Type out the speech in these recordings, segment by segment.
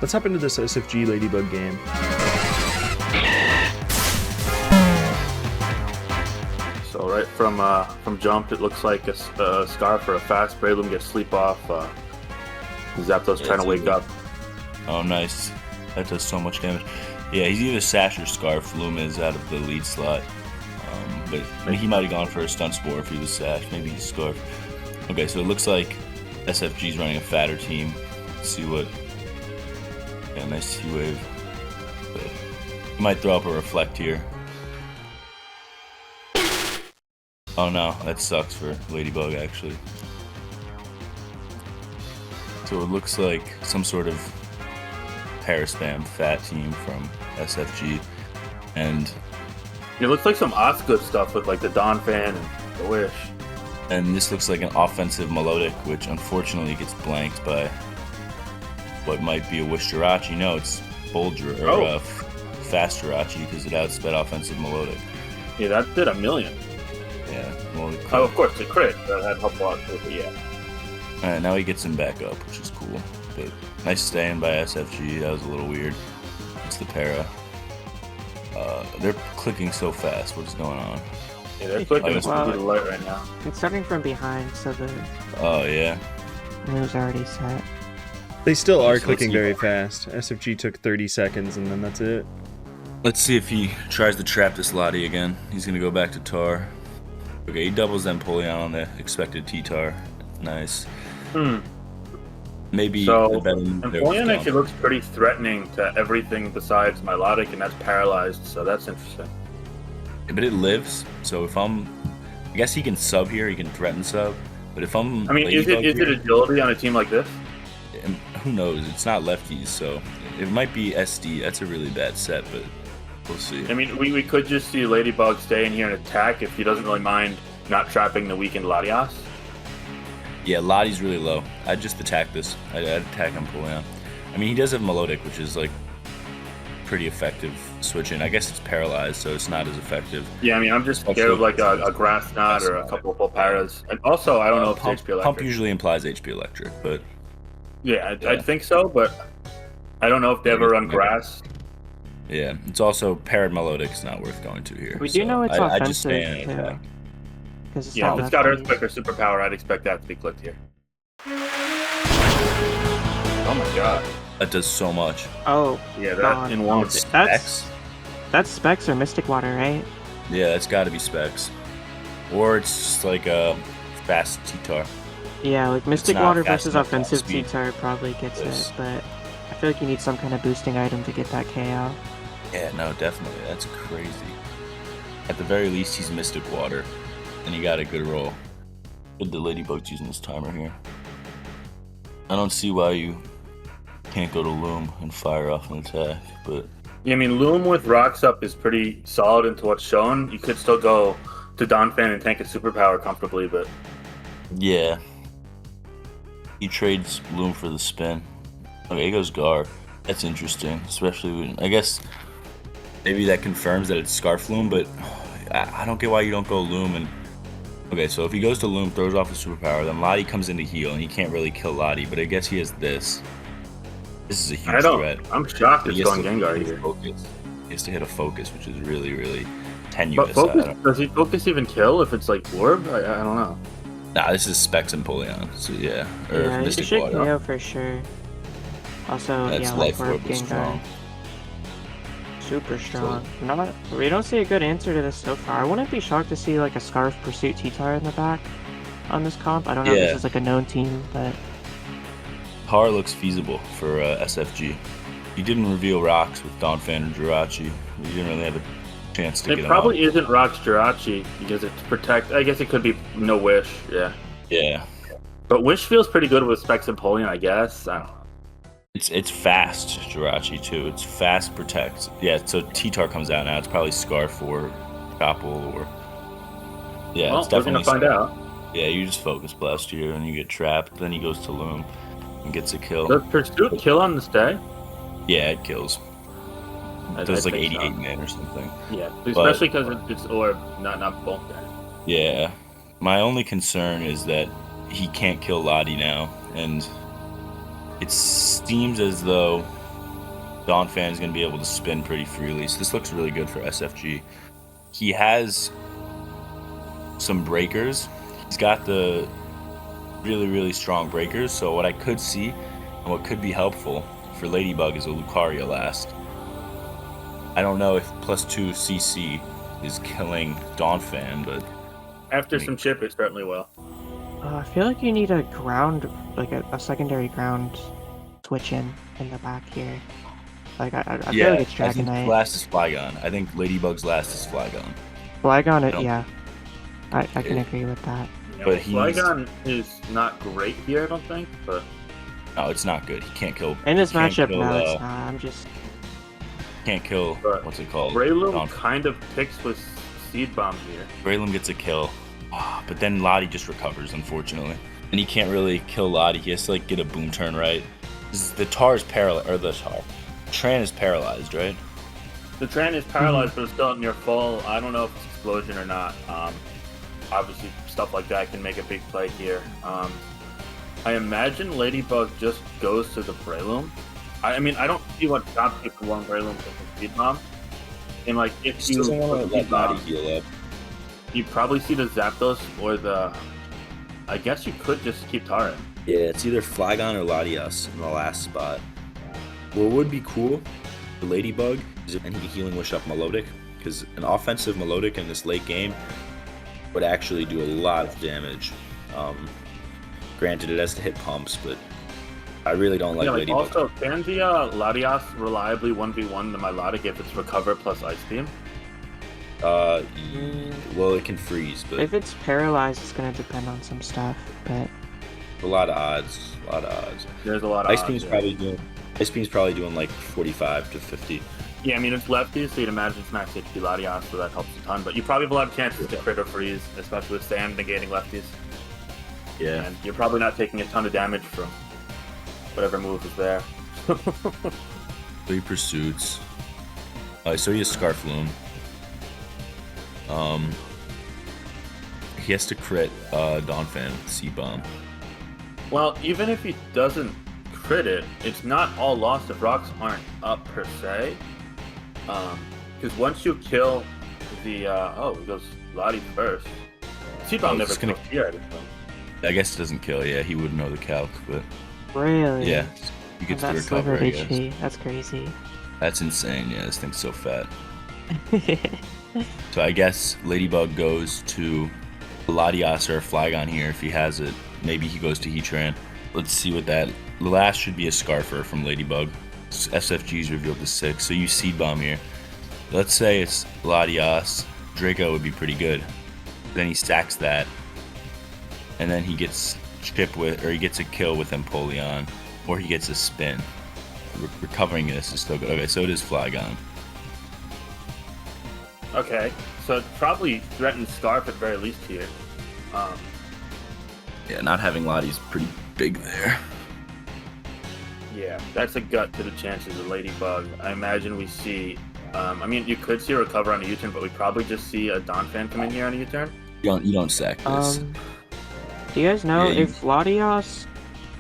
Let's hop into this SFG Ladybug game. So right from jump, it looks like a Scarf or a fast. Breloom gets sleep off. Zapdos trying to wake up. Oh, nice. That does so much damage. Yeah, he's either Sash or Scarf. Loom is out of the lead slot. But he might have gone for a Stunt Spore if he was Sash. Maybe he's Scarf. Okay, so it looks like SFG's running a fatter team. Let's see what... Yeah, nice T-Wave. But he might throw up a Reflect here. Oh no, that sucks for Ladybug, actually. So it looks like some sort of Paraspam fat team from SFG, and it looks like some Osgood stuff with like the Donphan and the Wish. And this looks like an offensive Melodic, which unfortunately gets blanked by what might be a Wish Jirachi. No, it's Bold or Fast Jirachi because it outsped offensive Melodic. Yeah, that did 1,000,000. Yeah. Well, oh, of course, the crit. That had help a lot too, but yeah. Alright, now he gets him back up, which is cool. But nice stay-in by SFG. That was a little weird. It's the para. They're clicking so fast. What's going on? Yeah, they're clicking to the light right now. It's starting from behind, so the Oh, yeah. move's already set. They still are clicking very fast. SFG took 30 seconds, and then that's it. Let's see if he tries to trap this Lottie again. He's going to go back to Tar. Okay, he doubles Empoleon on the expected T-Tar. Nice. Maybe so Empoleon actually looks pretty threatening to everything besides Milotic, and that's paralyzed, so that's interesting. Yeah, but it lives, so if I guess he can sub here, he can threaten sub, but if I'm... I mean, is it agility on a team like this? Who knows? It's not lefties, so it might be SD. That's a really bad set, but we'll see. I mean, we could just see Ladybug stay in here and attack if he doesn't really mind not trapping the weakened Latias. Yeah, Lottie's really low. I'd just attack this. I'd attack Empoleon. I mean, he does have Melodic, which is like pretty effective switching. I guess it's paralyzed, so it's not as effective. Yeah, I mean, I'm just scared of like a Grass Knot or a couple of Pulparas. And also, I don't know if it's HP Electric. Pump usually implies HP Electric, but... Yeah, I think so, but I don't know if they ever run Grass. Yeah, it's also paired Melodic is not worth going to here. We do know it's offensive, just stay in and attack. Yeah, if it's got Earthquake or Superpower, I'd expect that to be clicked here. Oh my god. That does so much. Oh, yeah, that in one. Specs? That's Specs or Mystic Water, right? Yeah, it's got to be Specs. Or it's just like a fast T-Tar. Yeah, like Mystic Water versus offensive T-Tar probably gets it, but I feel like you need some kind of boosting item to get that KO. Yeah, no, definitely. That's crazy. At the very least, he's Mystic Water. And he got a good roll. Good that Ladybug's using this timer here. I don't see why you can't go to Loom and fire off an attack, but... Yeah, I mean, Loom with Rocks Up is pretty solid into what's shown. You could still go to Donphan and tank a Superpower comfortably, but... Yeah. He trades Loom for the spin. Okay, he goes Gar. That's interesting, especially when... I guess maybe that confirms that it's Scarf Loom, but I don't get why you don't go Loom and... Okay, so if he goes to Loom, throws off a Superpower, then Lottie comes in to heal, and he can't really kill Lottie, but I guess he has this. This is a huge threat. I'm shocked it's going Gengar here. He has to hit a Focus, which is really, really tenuous. But Focus, does he Focus even kill if it's like Orb? I don't know. Nah, this is Specs and Empoleon, so yeah. Or yeah, Mystic it should Water. KO for sure. Also, that's yeah, Life Orb Orb is strong. Super strong. We don't see a good answer to this so far. I wouldn't be shocked to see like a Scarf Pursuit T-Tar in the back on this comp. I don't know if this is like a known team, but... Tar looks feasible for SFG. He didn't reveal Rocks with Donphan or Jirachi. He didn't really have a chance to get him It probably isn't Rocks Jirachi because it's Protect. I guess it could be no Wish, yeah. Yeah. But Wish feels pretty good with Specs and Empoleon, I guess. I don't know. It's fast Jirachi too. It's fast Protect. Yeah, so T-Tar comes out now. It's probably Scarf or Chopple or... Yeah, well, it's definitely we're gonna find out. Yeah, you just Focus Blast here and you get trapped. Then he goes to Loom and gets a kill. Does Pursuit kill on the stay? Yeah, it kills. It does like 88 min or something. Yeah, especially because it's Orb, not Bulk there. Yeah. My only concern is that he can't kill Lottie now, and it seems as though Donphan is going to be able to spin pretty freely. So this looks really good for SFG. He has some breakers. He's got the really, really strong breakers. So what I could see and what could be helpful for Ladybug is a Lucario last. I don't know if +2 CC is killing Donphan, but After some chip, it certainly will. I feel like you need a ground, like a secondary ground switch in the back here. Like, I feel like it's I think Dragonite. last is Flygon. I think Ladybug's last is Flygon. Flygon, No. yeah. I can agree with that. But he's- Flygon is not great here, I don't think, but No, it's not good. He can't kill. In this can't matchup, kill, no, it's not. I'm just... Can't kill. But What's it called? Breloom kind of picks with Seed Bomb here. Breloom gets a kill, but then Lottie just recovers, unfortunately. And he can't really kill Lottie. He has to like get a boom turn right. The Tar is paralyzed, or the Tar. Tran is paralyzed, right? The Tran is paralyzed, but it's still near full. I don't know if it's explosion or not. Obviously, stuff like that can make a big play here. I imagine Ladybug just goes to the Breloom. I mean, I don't see what stops you from one Breloom with a Speed Bomb. And like, if He you doesn't want to let Lottie heal up. you probably see the Zapdos or the. I guess you could just keep Tara. Yeah, it's either Flygon or Latias in the last spot. What would be cool for Ladybug is if any Healing Wish up Melodic, because an offensive Melodic in this late game would actually do a lot of damage. Granted, it has to hit pumps, but I really don't like Ladybug. Also, can the Latias reliably 1v1 the Milotic if it's Recover plus Ice Beam? Well, it can freeze, but If it's paralyzed, it's gonna depend on some stuff, but... a lot of odds. There's a lot of Ice odds, Beam's yeah. probably doing like 45 to 50. Yeah, I mean, it's lefty, so you'd imagine it's max HP Latias, so that helps a ton. But you probably have a lot of chances to crit or freeze, especially with Sand negating lefties. Yeah. And you're probably not taking a ton of damage from whatever move is there. 3 pursuits. So he has Scarf Loom. He has to crit Donphan with C-Bomb. Well, even if he doesn't crit it, it's not all lost if rocks aren't up per se. Because once you kill the it goes Lottie first. T-Bomb never gonna kills here, I didn't know. I guess it doesn't kill. Yeah, he wouldn't know the calc, but Really? yeah, he gets to That recover. sliver I of guess. HP. That's crazy. That's insane. Yeah, this thing's so fat. So I guess Ladybug goes to Latias or Flygon here if he has it. Maybe he goes to Heatran. Let's see what that. The last should be a Scarfer from Ladybug. SFG's revealed to 6, so you Seed Bomb here. Let's say it's Latias. Draco would be pretty good. Then he stacks that, and then he gets chip with, or he gets a kill with Empoleon, or he gets a spin. Recovering this is still good. Okay, so it is Flygon. Okay, so it probably threatens Scarf at very least here. Yeah, not having Lottie's pretty big there. Yeah, that's a gut to the chances of Ladybug. I imagine we see. I mean, you could see a Recover on a U-turn, but we probably just see a Donphan come in here on a U-turn. You don't sack this. Do you guys know Yeah, you- if Latias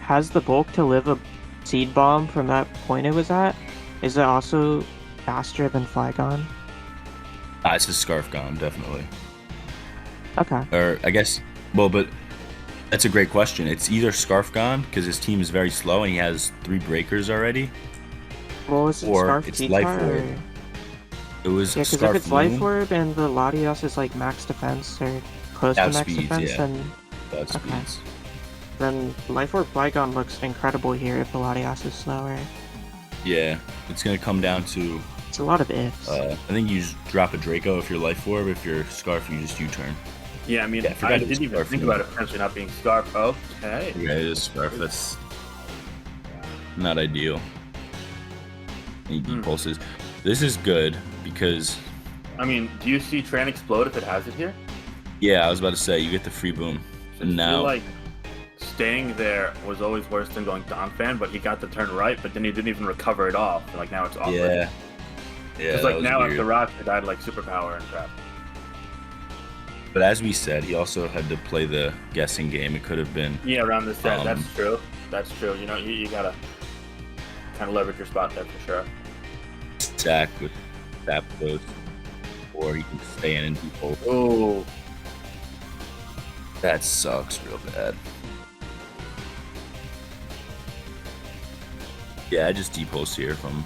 has the bulk to live a Seed Bomb from that point it was at? Is it also faster than Flygon? It's a Scarf Gone, definitely. Okay. Or I guess, well, but that's a great question. It's either Scarf Gone because his team is very slow and he has 3 breakers already. Well, is it Or Scarf it's T-Tar, Life Orb. or- It was Yeah, because if Scarf it's Life Loom, Orb and the Latias is like max defense or close to max Outspeeds, defense, yeah. then speeds. then Life Orb Flygon looks incredible here if the Latias is slower. Yeah, it's gonna come down to. It's a lot of ifs. I think you just drop a Draco if you're Life Orb. If you're Scarf, you just U-turn. Yeah, I mean, Yeah, I forgot I it was didn't even Scarf think Loom. about it potentially not being Scarf. Okay. Yeah, it is Scarf. That's not ideal. Any pulses. This is good because, I mean, do you see Tran explode if it has it here? yeah, I was about to say you get the free boom. I And feel now, like staying there was always worse than going Donphan, but he got the turn right, but then he didn't even recover it off. And like now it's awkward. yeah, It's that like was now weird. after Rock, it died like superpower and crap. But as we said, he also had to play the guessing game. It could have been. Yeah, around this set, Um, that's true. That's true. You know, you gotta kind of leverage your spot there for sure. Sack with Zapdos, or he can stay in and default. Oh, That sucks real bad. Yeah, I just depulse here from...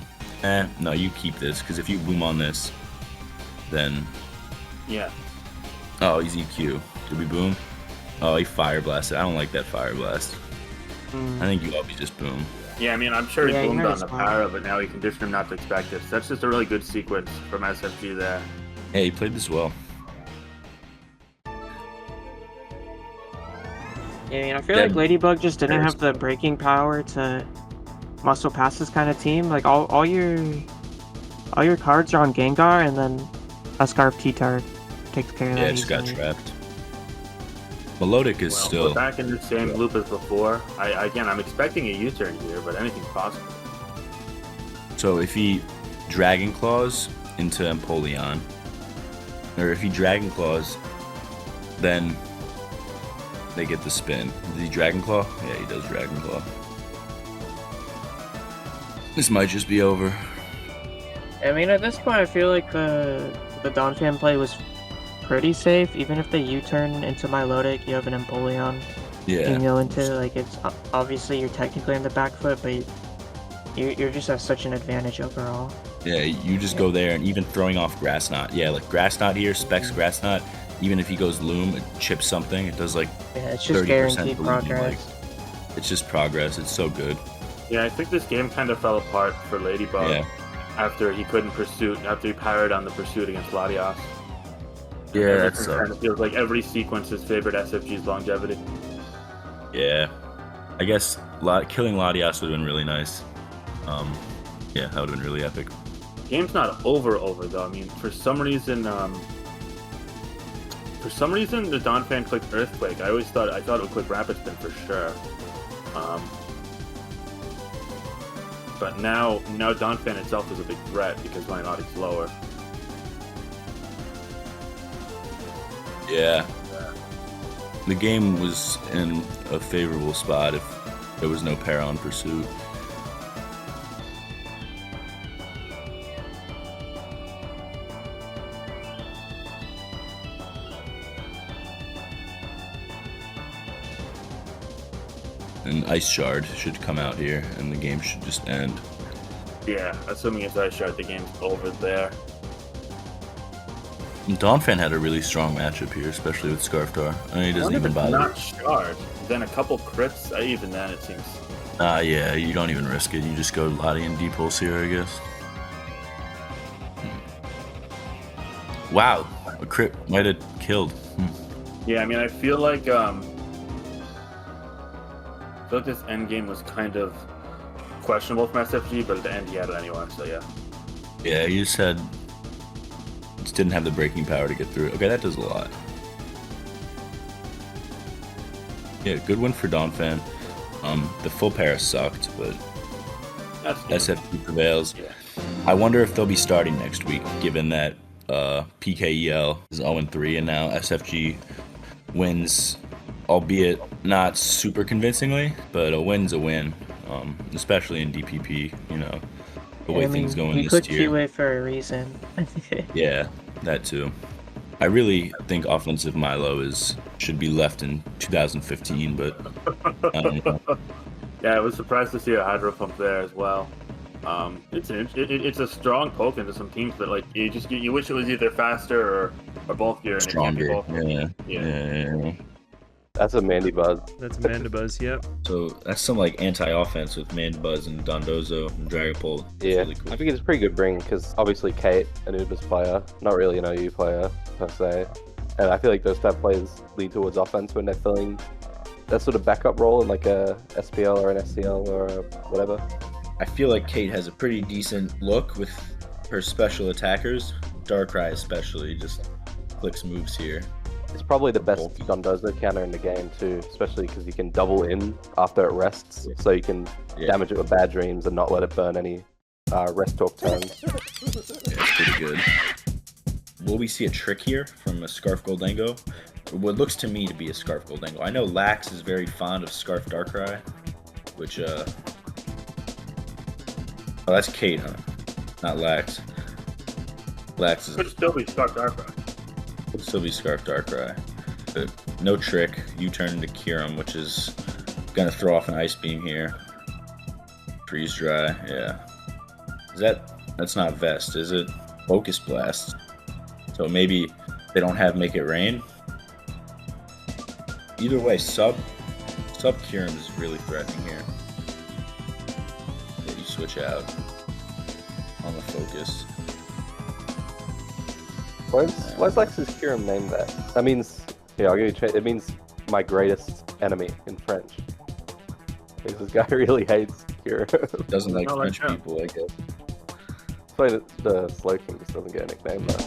no, you keep this, because if you boom on this, then... yeah. Oh, he's EQ. Did we boom? Oh, he Fire Blasted. I don't like that Fire Blast. I think you always just boom. Yeah, I mean, I'm sure he Yeah, he boomed heard on his the fire. power, but now he conditioned him not to expect it. So that's just a really good sequence from SFG there. Yeah, he played this well. Yeah, I mean, I feel Dead. like Ladybug just didn't have the breaking power to muscle past this kind of team. Like all your cards are on Gengar, and then a Scarf T-Tar takes care of Yeah, that. it just got easily. trapped. Melodic is Well, still... we're back in the same loop as before. I'm expecting a U-turn here, but anything's possible. So if he Dragon Claws into Empoleon, or if he Dragon Claws, then they get the spin. Does he Dragon Claw? Yeah, he does Dragon Claw. This might just be over. I mean, at this point, I feel like the Donphan play was pretty safe. Even if they U-turn into Milotic, you have an Empoleon. You Yeah. can go into, like, it's obviously you're technically on the back foot, but you're just at such an advantage overall. Yeah, you just go there and even throwing off Grass Knot. Yeah, like Grass Knot here, Specs Grass Knot. Even if he goes Loom, it chips something. It does like Yeah, it's just 30% guaranteed believe me, progress. it's just progress. It's so good. Yeah, I think this game kind of fell apart for Ladybug Yeah. after he couldn't pursuit, after he powered on the pursuit against Latias. Yeah, Everything that sucks. kind of feels like every sequence has favored SFG's longevity. Yeah. I guess killing Latias would have been really nice. Yeah, that would have been really epic. Game's not over though. I mean, for some reason the Donphan clicked Earthquake. I thought it would click Rapid Spin for sure. But now Donphan itself is a big threat because my Nautic's lower. Yeah. The game was in a favorable spot if there was no Paron Pursuit. An Ice Shard should come out here, and the game should just end. Yeah, assuming it's Ice Shard, the game's over there. And Donphan had a really strong matchup here, especially with Scarftar. I mean, he doesn't even bother. Not Shard. Then a couple crits, even then it seems. Yeah, you don't even risk it. You just go Lottie and Depulse here, I guess. Wow, a crit might have killed. Yeah, I mean, I feel like this end game was kind of questionable from SFG, but at the end he had it anyway, so yeah. Yeah, you just didn't have the breaking power to get through it. Okay, that does a lot. Yeah, good win for Donphan. The full Paris sucked, but That's good. SFG prevails. Yeah. I wonder if they'll be starting next week, given that PKEL is 0-3, and now SFG wins, albeit not super convincingly, but a win's a win, especially in DPP, you know, the way things go in he this put tier. QA for a reason. Yeah, that too. I really think offensive Milo should be left in 2015, but I don't know. Yeah, I was surprised to see a Hydro Pump there as well. It's a strong poke into some teams, but like you wish it was either faster or bulkier, and Stronger. it can't be both. Yeah. That's a Mandy Buzz. That's Mandibuzz, yep. So that's some like anti-offense with Mandibuzz and Dondozo and Dragapult. Yeah, Really cool. I think it's a pretty good bring because obviously Kate, an Ubers player, not really an OU player per se, and I feel like those type of players lead towards offense when they're filling that sort of backup role in like a SPL or an SCL or a whatever. I feel like Kate has a pretty decent look with her special attackers. Darkrai especially just clicks moves here. It's probably the best Bulky. Dondozo counter in the game too, especially because you can double in after it rests, so you can damage it with bad dreams and not let it burn any rest talk turns. Yeah, it's pretty good. Will we see a trick here from a Scarf Goldango? What looks to me to be a Scarf Goldango. I know Lax is very fond of Scarf Darkrai, which oh, that's Kate, huh? not Lax. Lax is Could still be Scarf Darkrai. Could still be Scarf Darkrai. But no trick. You turn into Kyurem, which is gonna throw off an Ice Beam here. Freeze Dry, yeah. That's not Vest, is it? Focus Blast. So maybe they don't have Make It Rain. Either way, sub Kyurem is really threatening here. Yeah, you switch out on the focus. Why's Lex's Kyurem named that? That means, yeah, I'll give you. It means my greatest enemy in French. Because this guy really hates Kyurem. Doesn't like Not like French him. people, I guess. That's why the Slow King just doesn't get a nickname though.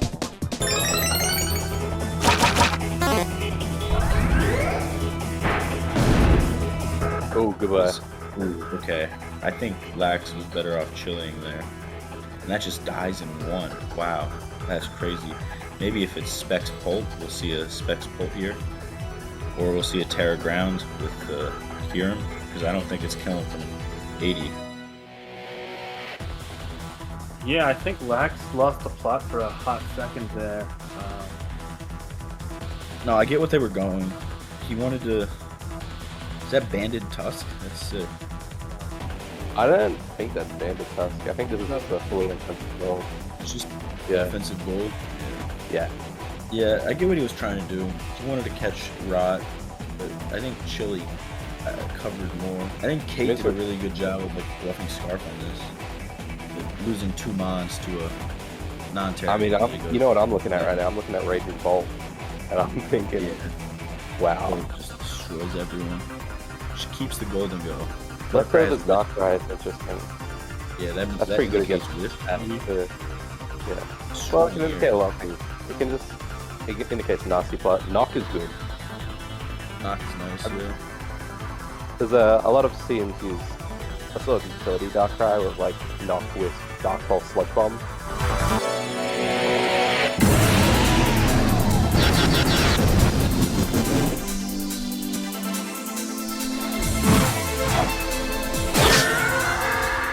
Oh, goodbye. Ooh, okay. I think Lax was better off chilling there. And that just dies in one. Wow, that's crazy. Maybe if it's Specs Pult, we'll see a Specs Pult here. Or we'll see a Terra Ground with Kyurem, because I don't think it's killing from 80. Yeah, I think Lax lost the plot for a hot second there. No, I get what they were going. He wanted to... Is that Banded Tusk? That's sick. I don't think that's Bandit Tusk. I think this is just a fully offensive goal. It's just Yeah. offensive gold. Yeah. Yeah, I get what he was trying to do. He wanted to catch Rot, but I think Chili covered more. I think Kate did a really good job of like bluffing Scarf on this. Like, losing 2 Mons to a non-terra. I mean, you know what I'm looking at right now? I'm looking at Rage's Bolt, and I'm thinking, wow. Gold just destroys everyone. Just keeps the golden go. Let's throw this Darkrai is interesting. Yeah, That's pretty good against this. Yeah. Well, it can indicate a lot of things. It indicates nasty plot. Knock is good. Knock is nice, yeah. There's a lot of CMs use a sort of utility Darkrai with like Knock with Dark Pulse Sludge Bomb.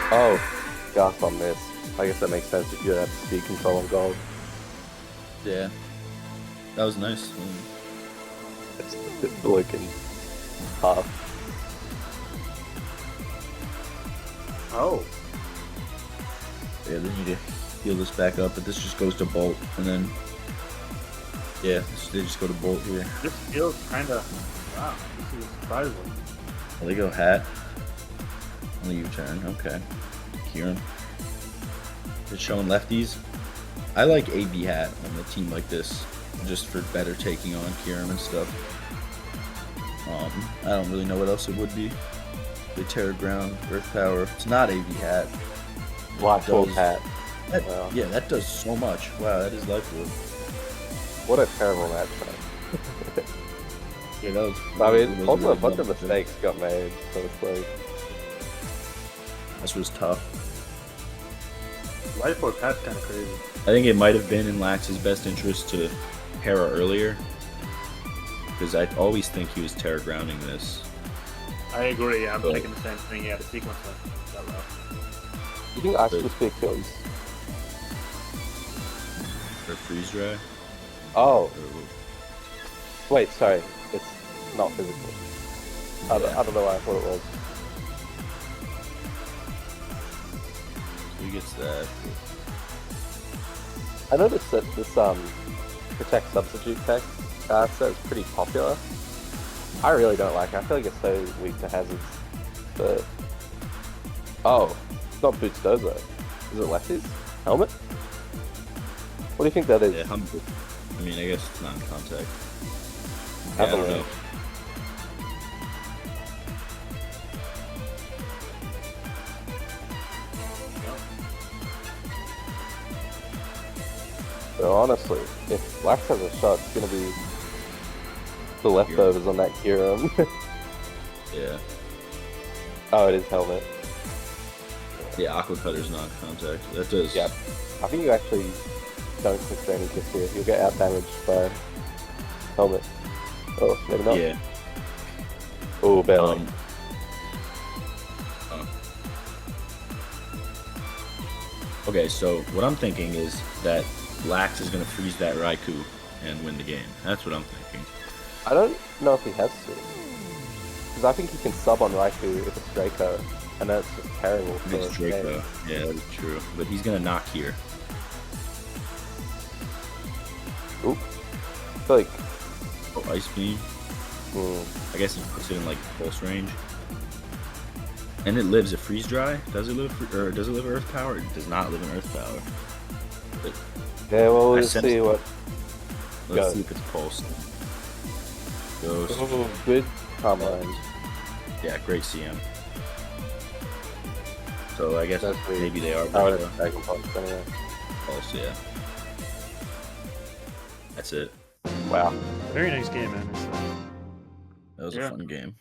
Oh, Dark Bomb this. I guess that makes sense if you have speed control on gold. Yeah. That was nice. It's looking half. Oh. Yeah, they need to heal this back up, but this just goes to Bolt, and then... Yeah, they just go to Bolt here. This feels kind of... Wow, this is surprising. Well, they go Hat. On the U-turn, okay. Kyurem. It's showing lefties. I like AB Hat on a team like this, just for better taking on Kyurem and stuff. I don't really know what else it would be. The Terra Ground, Earth Power. It's not AB Hat. Life Orb Hat. Wow. Yeah, that does so much. Wow, that is Life Orb. What a terrible matchup. Yeah, that was. I mean, also a bunch of mistakes got made for this league. This was tough. Life Orb Hat's kind of crazy. I think it might have been in Lax's best interest to Terra earlier, because I always think he was Terra Grounding this. I agree, yeah, I'm thinking the same thing. Yeah, the sequence that low. You think Ice would be kills? Or Freeze Dry? Oh. Wait, sorry. It's not physical. I don't know why I thought it was. He gets that. I noticed that this Protect Substitute tech set is pretty popular. I really don't like it. I feel like it's so weak to hazards. But... Oh, it's not Boots Dozo. Is it lefties? Helmet? What do you think that is? Yeah, Humble. I mean, I guess it's not in contact. I I don't don't know. know. So honestly, if Lax has a shot, it's gonna be the leftovers on that Kyurem. Yeah. Oh, it is helmet. Yeah, Aqua Cutter's not in contact. That does. Yeah. I think you actually don't click for any kiss here. You'll get out damaged by helmet. Oh, maybe not. Yeah. Oh, barely. Okay, so what I'm thinking is that Lax is going to freeze that Raikou and win the game. That's what I'm thinking. I don't know if he has to. Because I think he can sub on Raikou if it's Draco, and that's just terrible for It's Draco. Yeah, that is true. But he's going to knock here. Oop. I feel like... Oh, Ice Beam. I guess he puts it in like pulse range. And it lives a freeze dry. Does it live or does it live Earth Power? It does not live in Earth Power. But Yeah, well, we'll see what... let's see if it's pulsed. Ghost. Oh, good combine. Yeah, great CM. So I guess maybe they are I would have Dragon Pulse anyway. pulse, yeah. That's it. Wow. Very nice game, man. That was a fun game.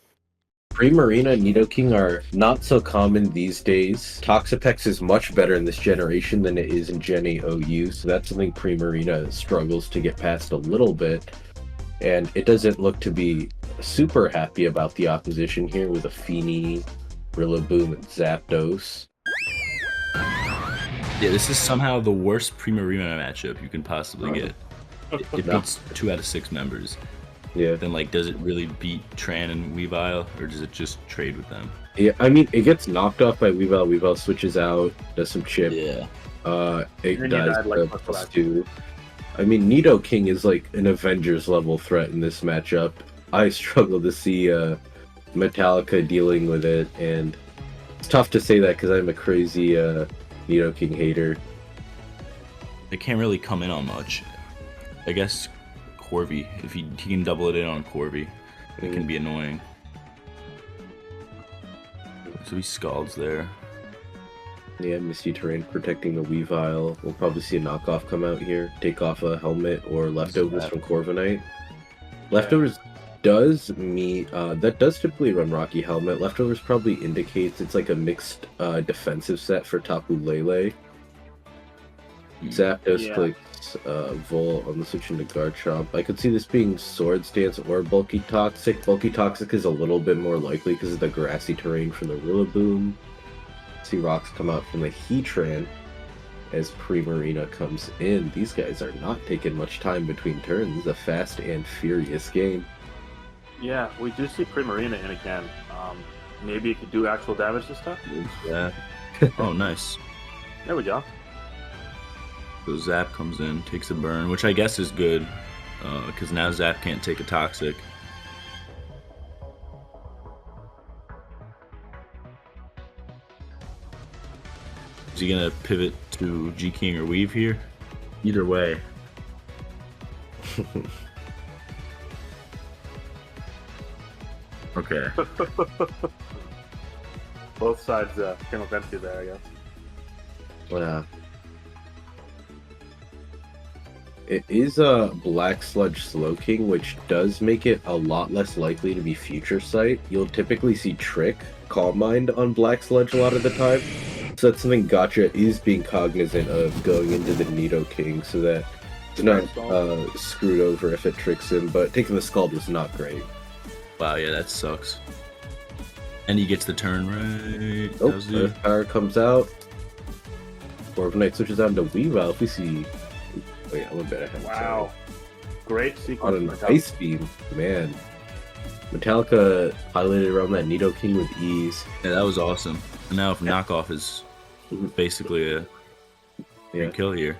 Primarina and Nidoking are not so common these days. Toxapex is much better in this generation than it is in Gen 8 OU, so that's something Primarina struggles to get past a little bit. And it doesn't look to be super happy about the opposition here with a Feeny, Rillaboom, and Zapdos. Yeah, this is somehow the worst Primarina matchup you can possibly get. It beats 2 out of 6 members. Yeah. Then, like, does it really beat Tran and Weavile, or does it just trade with them? Yeah, I mean, it gets knocked off by Weavile. Weavile switches out, does some chip. Yeah. It dies plus 2. I mean, Nidoking is like an Avengers level threat in this matchup. I struggle to see Metallica dealing with it, and it's tough to say that because I'm a crazy Nidoking hater. It can't really come in on much. I guess Corby, if he can double it in on Corby, it can be annoying. So he scalds there. Yeah, Misty Terrain protecting the Weavile. We'll probably see a knockoff come out here. Take off a helmet or leftovers from Corviknight. Leftovers does meet, that does typically run Rocky Helmet. Leftovers probably indicates it's like a mixed defensive set for Tapu Lele. Zapdos clicks Volt on the switch into Garchomp. I could see this being Swords Dance or Bulky Toxic. Bulky Toxic is a little bit more likely because of the grassy terrain from the Rillaboom. See rocks come out from the Heatran as Primarina comes in. These guys are not taking much time between turns. It's a fast and furious game. Yeah, we do see Primarina in again. Maybe it could do actual damage this time? Yeah. Oh, nice. There we go. So Zap comes in, takes a burn, which I guess is good, because now Zap can't take a Toxic. Is he gonna pivot to G-King or Weave here? Either way. Okay. Both sides came up empty there, I guess. Yeah. It is a Black Sludge Slowking, which does make it a lot less likely to be Future Sight. You'll typically see Trick, Calm Mind on Black Sludge a lot of the time. So that's something Gtcha is being cognizant of going into the Nidoking so that it's not screwed over if it tricks him, but taking the Scald was not great. Wow, yeah, that sucks. And he gets the turn right. Oh, Earth Power comes out. Corviknight switches on to Weavile. If we see... Wait, I'm a bit ahead. Wow. Great sequence. On an Ice Beam, man. Metallica piloted around that Nidoking with ease. Yeah, that was awesome. And now if knockoff is basically a kill here.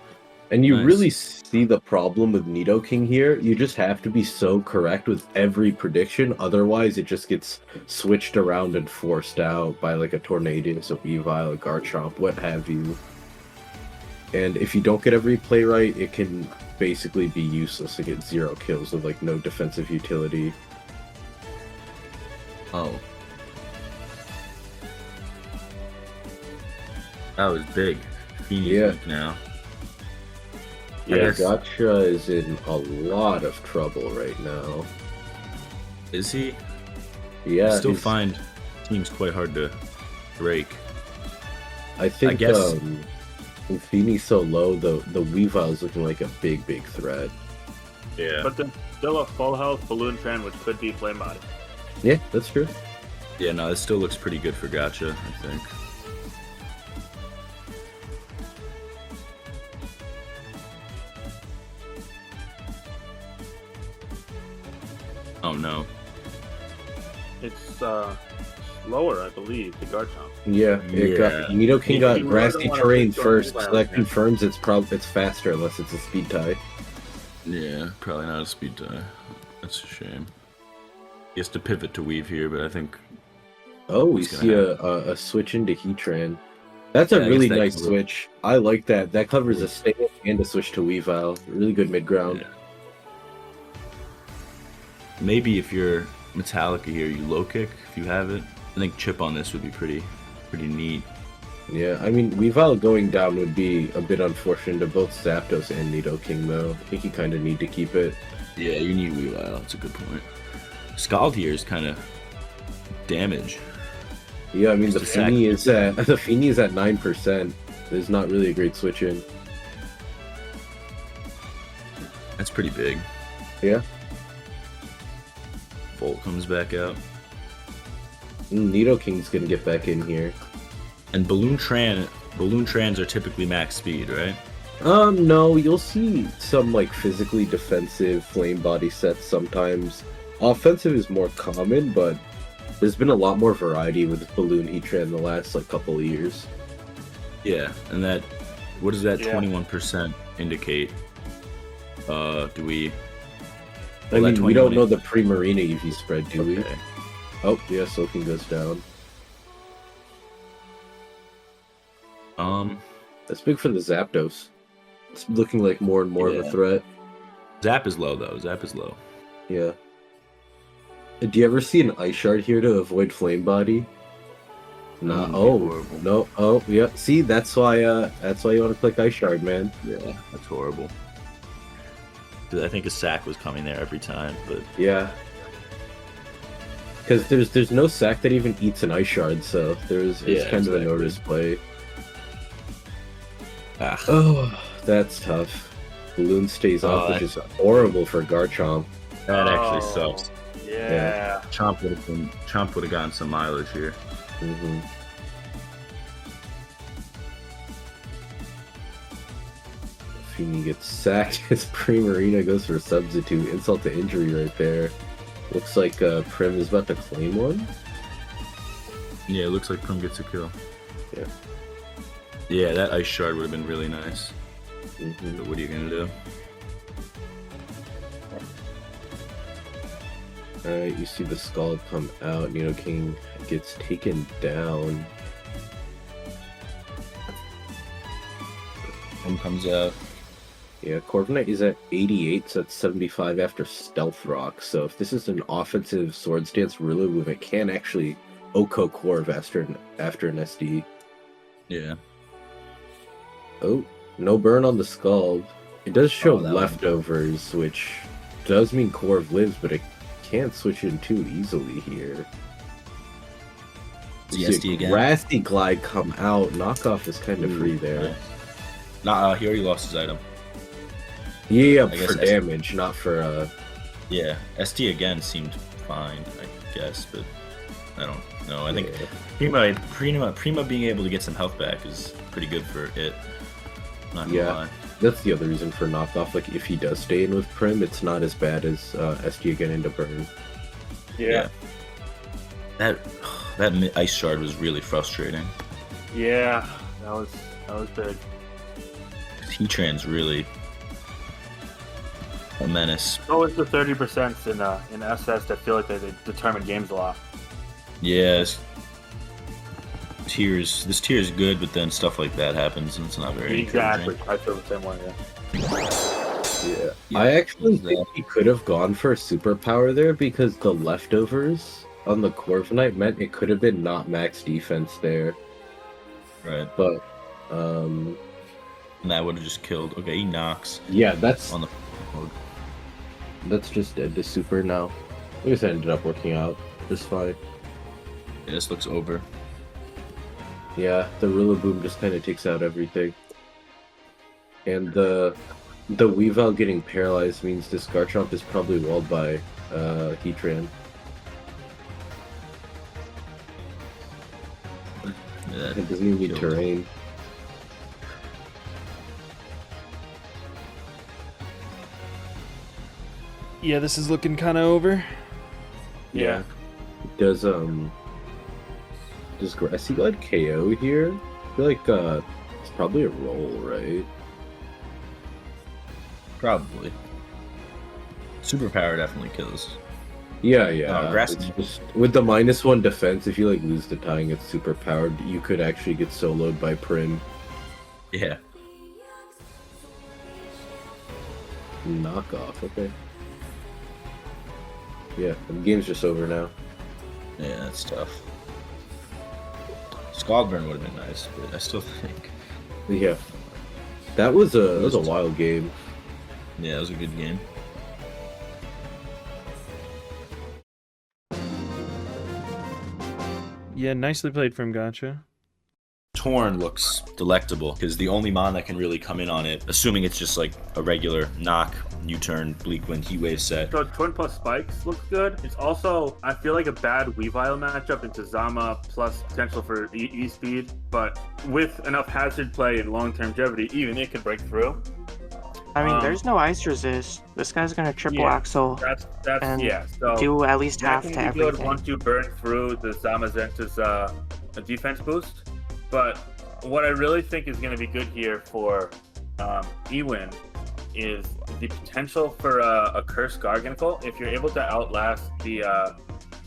And you really see the problem with Nidoking here. You just have to be so correct with every prediction, otherwise it just gets switched around and forced out by like a Tornadus, a Weavile, a Garchomp, what have you. And if you don't get every play right, it can basically be useless to get 0 kills with like no defensive utility. Oh. That was big. Weak now. Yeah, Gtcha is in a lot of trouble right now. Is he? Yeah. I still find teams quite hard to break. I guess with Feeny so low, the Weavile is looking like a big threat. Yeah. But then still a full health Balloon Tran, which could be Flame Body. Yeah, that's true. Yeah, no, it still looks pretty good for Gtcha, I think. Oh no. It's lower, I believe, the Garchomp. Yeah, it got Nidoking got You really grassy don't wanna terrain pick on first, Weavile so that here. confirms it's faster unless it's a speed tie. Yeah, probably not a speed tie. That's a shame. He has to pivot to Weave here, but I think... Oh, we He's gonna see have- a switch into Heatran. That's Yeah, a I really guess that nice covers- switch. I like that. That covers a stay and a switch to Weavile. Really good mid ground. Yeah. Maybe if you're Metallica here, you low kick if you have it. I think chip on this would be pretty neat. Yeah, I mean, Weavile going down would be a bit unfortunate to both Zapdos and Nidoking, though. I think you kind of need to keep it. Yeah, you need Weavile. That's a good point. Scald here is kind of damage. Yeah, I mean, the Just a sack. Feeny is at 9%. There's not really a great switch in. That's pretty big. Yeah. Volt comes back out. Nidoking's gonna get back in here. And Balloon Trans are typically max speed, right? No, you'll see some like physically defensive flame body sets sometimes. Offensive is more common, but there's been a lot more variety with Balloon Heatran the last like couple of years. Yeah, and that, what does that Yeah. 21% indicate? Do we... I Well, that mean, we don't 21 know the pre-Marina EV spread, do we? Okay. Oh, yeah, Soaking goes down. That's big for the Zapdos. It's looking like more and more of a Yeah. threat. Zap is low, though. Zap is low. Yeah. Do you ever see an Ice Shard here to avoid Flame Body? Nah. Be Oh, horrible. no. Oh, yeah. See, that's why you want to click Ice Shard, man. Yeah, that's horrible. 'Cause I think a sack was coming there every time, but Yeah. Because there's no sack that even eats an Ice Shard, so it's Yeah, kind of a exactly. no-risk play. ah, Oh, that's tough. Balloon stays off, Oh, which that is sucks. horrible for Garchomp. that actually Oh, sucks. Yeah. Chomp would have gotten some mileage here. Mm-hmm. Feeny gets sacked. His Primarina goes for substitute. Insult to injury right there. Looks like Prim is about to claim one. Yeah, it looks like Prim gets a kill. Yeah. Yeah, that Ice Shard would have been really nice. Mm-hmm. But what are you gonna do? Alright, you see the Scald come out. Nidoking gets taken down. Prim comes out. Yeah, Corviknight is at 88, so that's 75 after Stealth Rock. So if this is an offensive Swords Dance Rillaboom move, it can actually Oko Corv after an SD. Yeah. Oh, no burn on the Scald. It does show Oh, that leftovers, which does mean Corv lives, but it can't switch in too easily here. Is You he see SD a again? Grassy Glide come out. Knockoff is kind of free there. Nice. Nah, he already lost his item. Yeah, I guess for damage, not for Yeah, SD again seemed fine, I guess, but I don't know. I think yeah. Prima being able to get some health back is pretty good for it. Not gonna Yeah. lie. That's the other reason for knockoff. Like if he does stay in with Prim, it's not as bad as SD again into burn. Yeah. That Ice Shard was really frustrating. Yeah. That was big. Heatran's really a menace. Oh, it's the 30% in SS that feel like they determine games a lot. Yeah, this tier is good, but then stuff like that happens, and it's not very Exactly. encouraging. I feel the same way. Yeah. Yeah. I actually there's think he could have gone for a superpower there because the leftovers on the Corviknight meant it could have been not max defense there. Right, But and that would have just killed. Okay, he knocks yeah, that's on the. just dead to super now. I guess it ended up working out just fine. Yeah, this looks over. Yeah, the Rillaboom just kind of takes out everything. And the Weavile getting paralyzed means this Garchomp is probably walled by Heatran. Yeah, It doesn't even need killed. terrain. Yeah, this is looking kind of over. Yeah. Does Grassy Glide KO here? I feel like it's probably a roll, right? Probably. Superpower definitely kills. Yeah. Grassy. It's just, with the -1 defense, if you like lose the tie and get superpowered, you could actually get soloed by Prim. Yeah. Knockoff, okay. Yeah, the game's just over now. Yeah, that's tough. Skullburn would have been nice, but I still think. Yeah. That was a wild game. Yeah, it was a good game. Yeah, nicely played from Gtcha. Torn looks delectable because the only mon that can really come in on it, assuming it's just like a regular knock, U-turn, bleak wind, heat wave set. So Torn plus spikes looks good. It's also, I feel like, a bad Weavile matchup into Zama plus potential for E-speed, but with enough hazard play and long-term longevity, even it could break through. I mean, there's no ice resist. This guy's gonna triple axle That's and So do at least half to that can be good everything. once you burn through the Zamazenta's defense boost. But what I really think is going to be good here for ewin is the potential for a Cursed Garganicle. If you're able to outlast the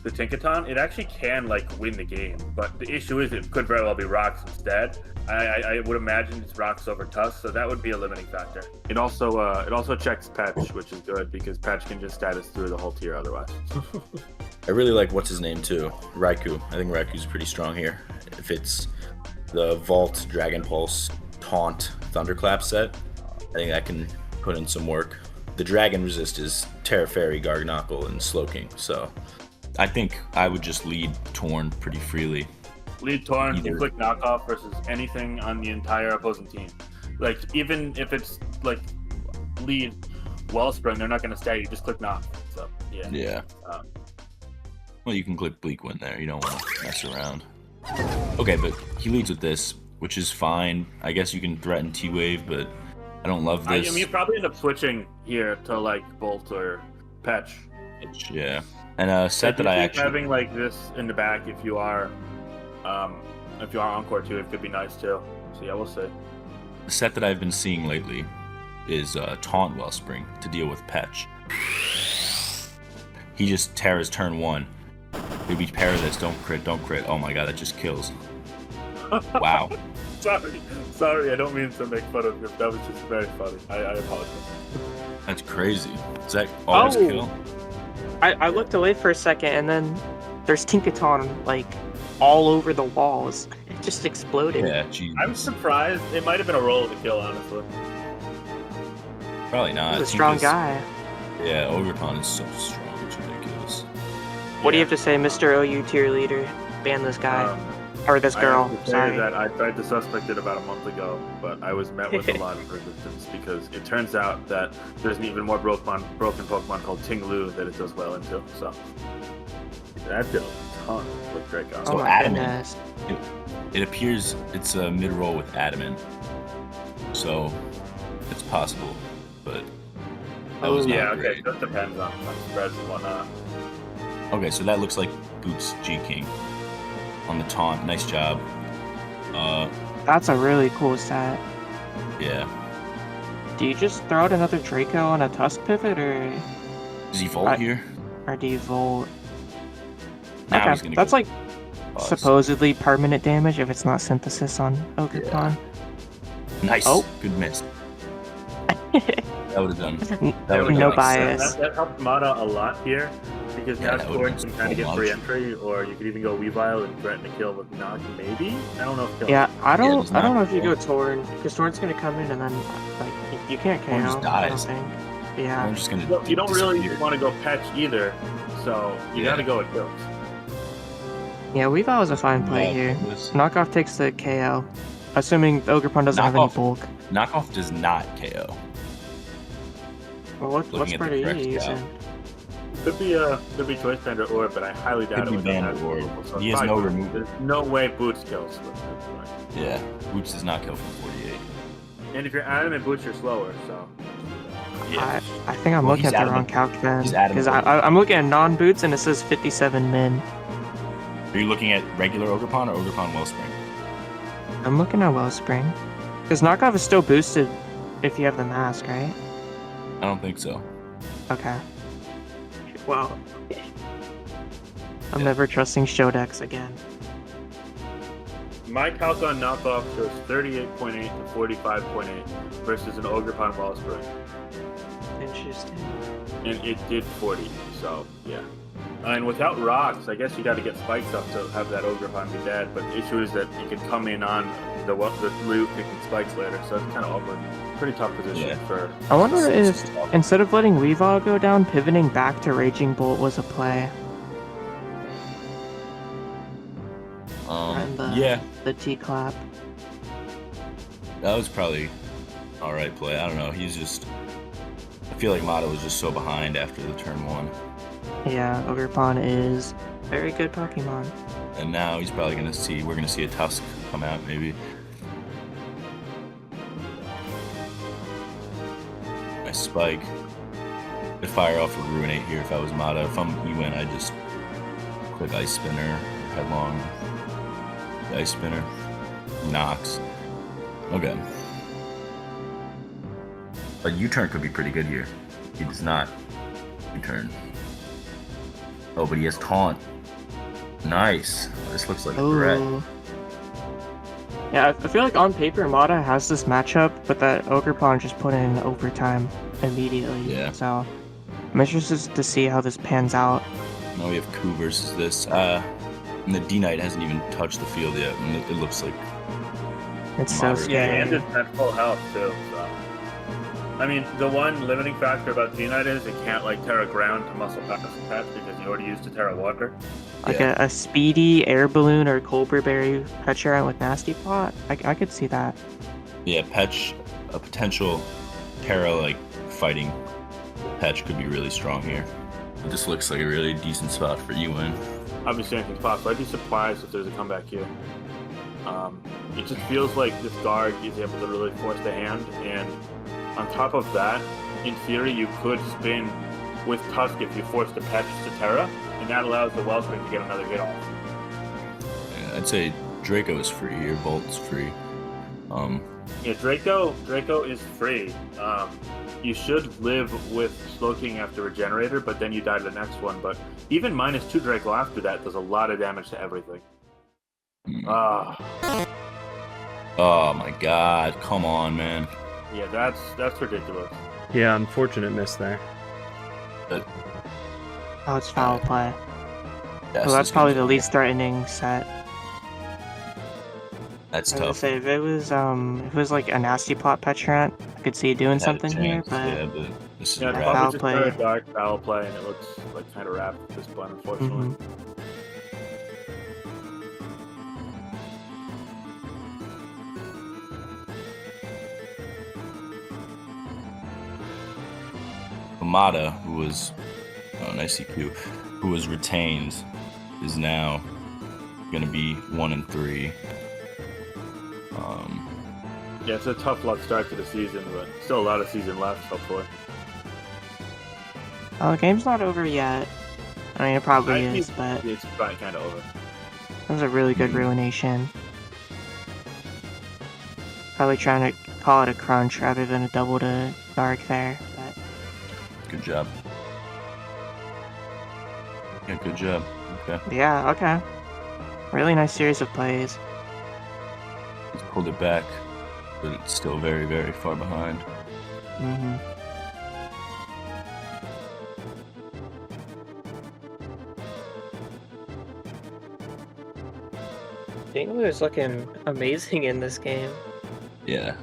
Tinkaton, it actually can like win the game. But the issue is it could very well be rocks instead. I would imagine it's rocks over Tusk, so that would be a limiting factor. It also checks Patch, which is good because Patch can just status through the whole tier otherwise. I really like what's his name too, Raikou. I think Raiku's pretty strong here. If it's the Vault, Dragon Pulse, Taunt, Thunderclap set, I think that can put in some work. The Dragon resist is Terra Fairy, Gargonacle, and Slowking, so I think I would just lead Torn pretty freely. Lead Torn, Either. click knockoff versus anything on the entire opposing team. Like, even if it's like lead Wellspring, they're not going to stay. You just click knock. So, yeah. Yeah. Well, you can click Bleak Wind there. You don't want to mess around. Okay, but he leads with this, which is fine. I guess you can threaten T-Wave, but I don't love this. I mean, you probably end up switching here to like Bolt or Patch. Yeah. And a set that I actually having like this in the back if you are Encore too, it could be nice too. So yeah, we'll see. The set that I've been seeing lately is Taunt Wellspring to deal with Patch. He just tears turn 1. Maybe pair this, don't crit. Oh my god, that just kills. Wow. Sorry, I don't mean to make fun of you. That was just very funny. I apologize. That's crazy. Is that always kill? I looked away for a second, and then there's Tinkaton like all over the walls. It just exploded. Yeah, geez. I'm surprised. It might have been a roll to kill, honestly. Probably not. He's a strong guy. Yeah, Ogrepon is so strong. It's ridiculous. What do you have to say, Mr. OU tier leader? Ban this guy. Or this girl, I have to say sorry. that I tried to suspect it about a month ago, but I was met with a lot of resistance because it turns out that there's an even more broken Pokemon called Tinglu that it does well into. So that did a ton with Draco. Oh So my Adamant. goodness. It appears it's a mid-roll with Adamant. So it's possible, but that was not yeah, great. okay, that depends on spreads and whatnot. Okay, so that looks like Boots G-King on the taunt. Nice job. That's a really cool set. Yeah. Do you just throw out another Draco on a Tusk pivot, or Does he Volt here? do you Volt? Now he's Okay, gonna that's go like Buzz. supposedly permanent damage if it's not Synthesis on Ogrepon. Nice. Oh. Good miss. That would have done. That would've No done like bias. That helped Mada a lot here because Yeah, now that Scorn would've can been kind of so get free much. entry, or you could even go Weavile and threaten to kill with Knock, maybe? I don't know if kill. Yeah, I don't it's not know if you cool. go Torn, because Torn's gonna come in and then like you can't KO. Torn just I don't dies. think. Yeah. I'm just gonna. Well, you don't really disappear. want to go Patch either, so you Yeah. gotta go with kills. Yeah, Weavile is a fine play Yeah, here. this- Knockoff takes the KO, assuming Ogrepon doesn't have any Knockoff. bulk. Knockoff does not KO. Well, what Looking at spread the are you correct using? Could be Choice Band or Orb, but I highly doubt Could it. be with Band that or removal, Orb. so He it's has no probably- removal. There's no way Boots kills. Yeah. Boots does not kill from 48. And if you're Adam and Boots, you're slower, so. Yeah. I think I'm Well, looking he's at the out of wrong the- calc then. he's out of Because the- I'm looking at non-boots and it says 57 min. Are you looking at regular Ogerpon or Ogerpon Wellspring? I'm looking at Wellspring. Because knockoff is still boosted if you have the mask, right? I don't think so. Okay. Well, I'm never trusting show decks again. My calc on knockoff shows 38.8 to 45.8 versus an Ogerpon Wellspring. Interesting. And it did 40, so yeah. And without rocks, I guess you got to get spikes up to have that Ogerpon be dead, but the issue is that you can come in on the loot picking spikes later, so it's kind of awkward. Pretty tough position for... I wonder if, instead of letting Weavile go down, pivoting back to Raging Bolt was a play. Yeah, The T-clap. that was probably alright play. I don't know. He's just... I feel like Mada was just so behind after the turn 1. Yeah, Ogerpon is very good Pokemon. And now he's probably gonna see... We're gonna see a Tusk come out, maybe. Nice spike. I'd fire off a Ruinate here if I was Mada. If I'm ewin, I'd just click Ice Spinner, Headlong, Ice Spinner, Nox. Okay. But U-turn could be pretty good here. He does not U-turn. Oh, but he has Taunt. Nice. This looks like a threat. Ooh. Yeah, I feel like on paper Mada has this matchup, but that Ogerpon just put in overtime immediately. Yeah. So I'm interested to see how this pans out. Now we have Ku versus this. And the D-Knight hasn't even touched the field yet. And it looks like... It's so Moderate. Yeah, scary. and it's at full health, too, so... I mean, the one limiting factor about G-Knight is it can't, like, Terra ground to muscle past because you already used to Terra water. Like Yeah. a speedy air balloon or Colbur Berry Petra with Nasty Plot. I could see that. Yeah, Petch, a potential Terra, like, fighting Petch could be really strong here. It just looks like a really decent spot for ewin. Obviously, anything's possible. I'd be surprised if there's a comeback here. It just feels like this guard is able to really force the hand, and on top of that, in theory, you could spin with Tusk if you force the Petch to Terra, and that allows the Wellspring to get another hit off. Yeah, I'd say Draco is free here, Bolt's free. Yeah, Draco is free. You should live with Slow King after Regenerator, but then you die to the next one. But even -2 Draco after that does a lot of damage to everything. Oh my god, come on, man. Yeah, that's ridiculous. Yeah, unfortunate miss there. Oh, it's foul play. Yes, Well, that's this probably game's the least threatening set. That's I was gonna tough. say if it was like a Nasty Plot Petrant, I could see it doing Had a something here, chance, but yeah, but this is Yeah, it's rad. foul probably just play. very dark foul play, and it looks like kind of wrapped at this point, unfortunately. Mhm. Mada, who was nice EQ, who was retained, is now gonna be 1-3. Yeah, it's a tough luck start to the season, but still a lot of season left, hopefully. Oh, the game's not over yet. I mean, it probably I is, think but it's kind of over. that was a really good ruination. Probably trying to call it a crunch rather than a double to Dark there, but Good job. Yeah, good job. Okay. yeah, okay. Really nice series of plays. He's pulled it back, but it's still very, very far behind. Mm-hmm. Dingley is looking amazing in this game. Yeah.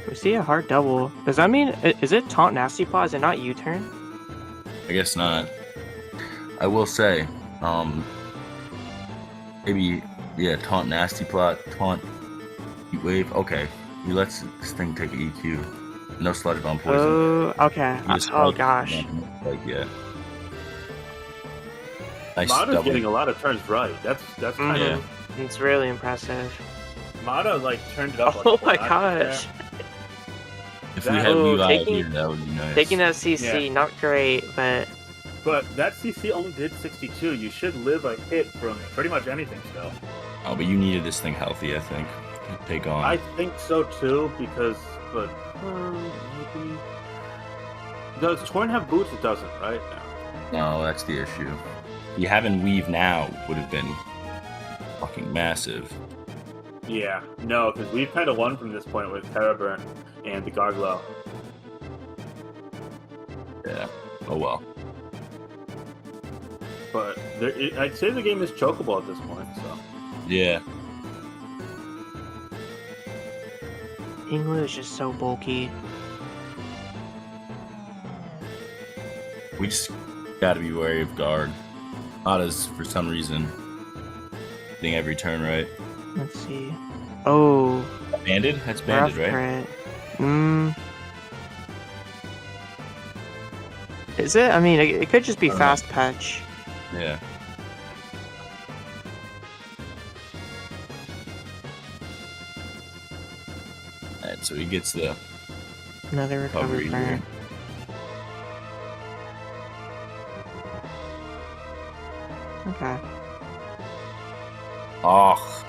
We see a hard double. Does that mean, is it Taunt Nasty Paw? Is it not U-turn? I guess not. I will say, maybe, yeah, Taunt Nasty Plot, Taunt Heat Wave. Okay, he lets this thing take an EQ. No Sludge Bomb Poison. Oh, okay. He just Oh spiked. gosh. Like, yeah. Nice Mada's double. getting a lot of turns right. That's kind Yeah. of... It's really impressive. Mada, like, turned it up. Oh like, my 4 notches gosh. If we That- had Ooh, Levi taking- here, that would be nice. Taking that CC, Yeah. not great, but But that CC only did 62. You should live a hit from pretty much anything still. Oh, but you needed this thing healthy, I think. To take on. I think so too, because but maybe does Torn have boots? It doesn't, right? No. No, that's the issue. You having Weave now would have been fucking massive. Yeah, no, because we've kind of won from this point with Terraburn and the Garglow. Yeah. Oh well. But I'd say the game is chokeable at this point. So Yeah. Englu is just so bulky. We just gotta be wary of guard. Mada's, for some reason, hitting every turn right. Let's see. Oh, Banded? That's banded, rough right? crit. Is it? I mean, it could just be I don't know. fast patch. Yeah. Alright, so he gets the Another recovery recovery burn. here. Okay. Oh,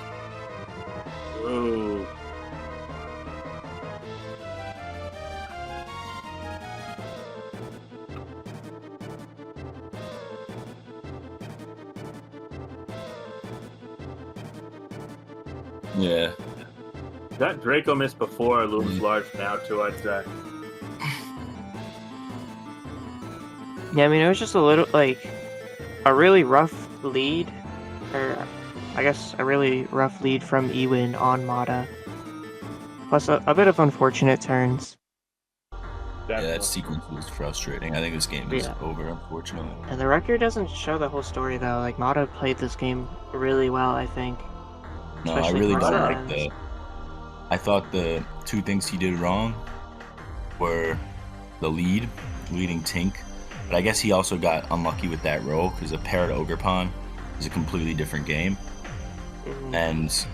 ooh, yeah. that Draco missed before looms large now too. I'd say. Yeah, I mean, it was just a little, like, a really rough lead, or I guess a really rough lead from ewin on Mada. Plus a bit of unfortunate turns. Yeah, Definitely. that sequence was frustrating. I think this game is Yeah. over, unfortunately. And the record doesn't show the whole story, though. Like, Mada played this game really well, I think. No, I Especially really towards don't the like end. the. I thought the two things he did wrong were the leading Tink, but I guess he also got unlucky with that roll because a paired Ogrepon is a completely different game, Mhm. and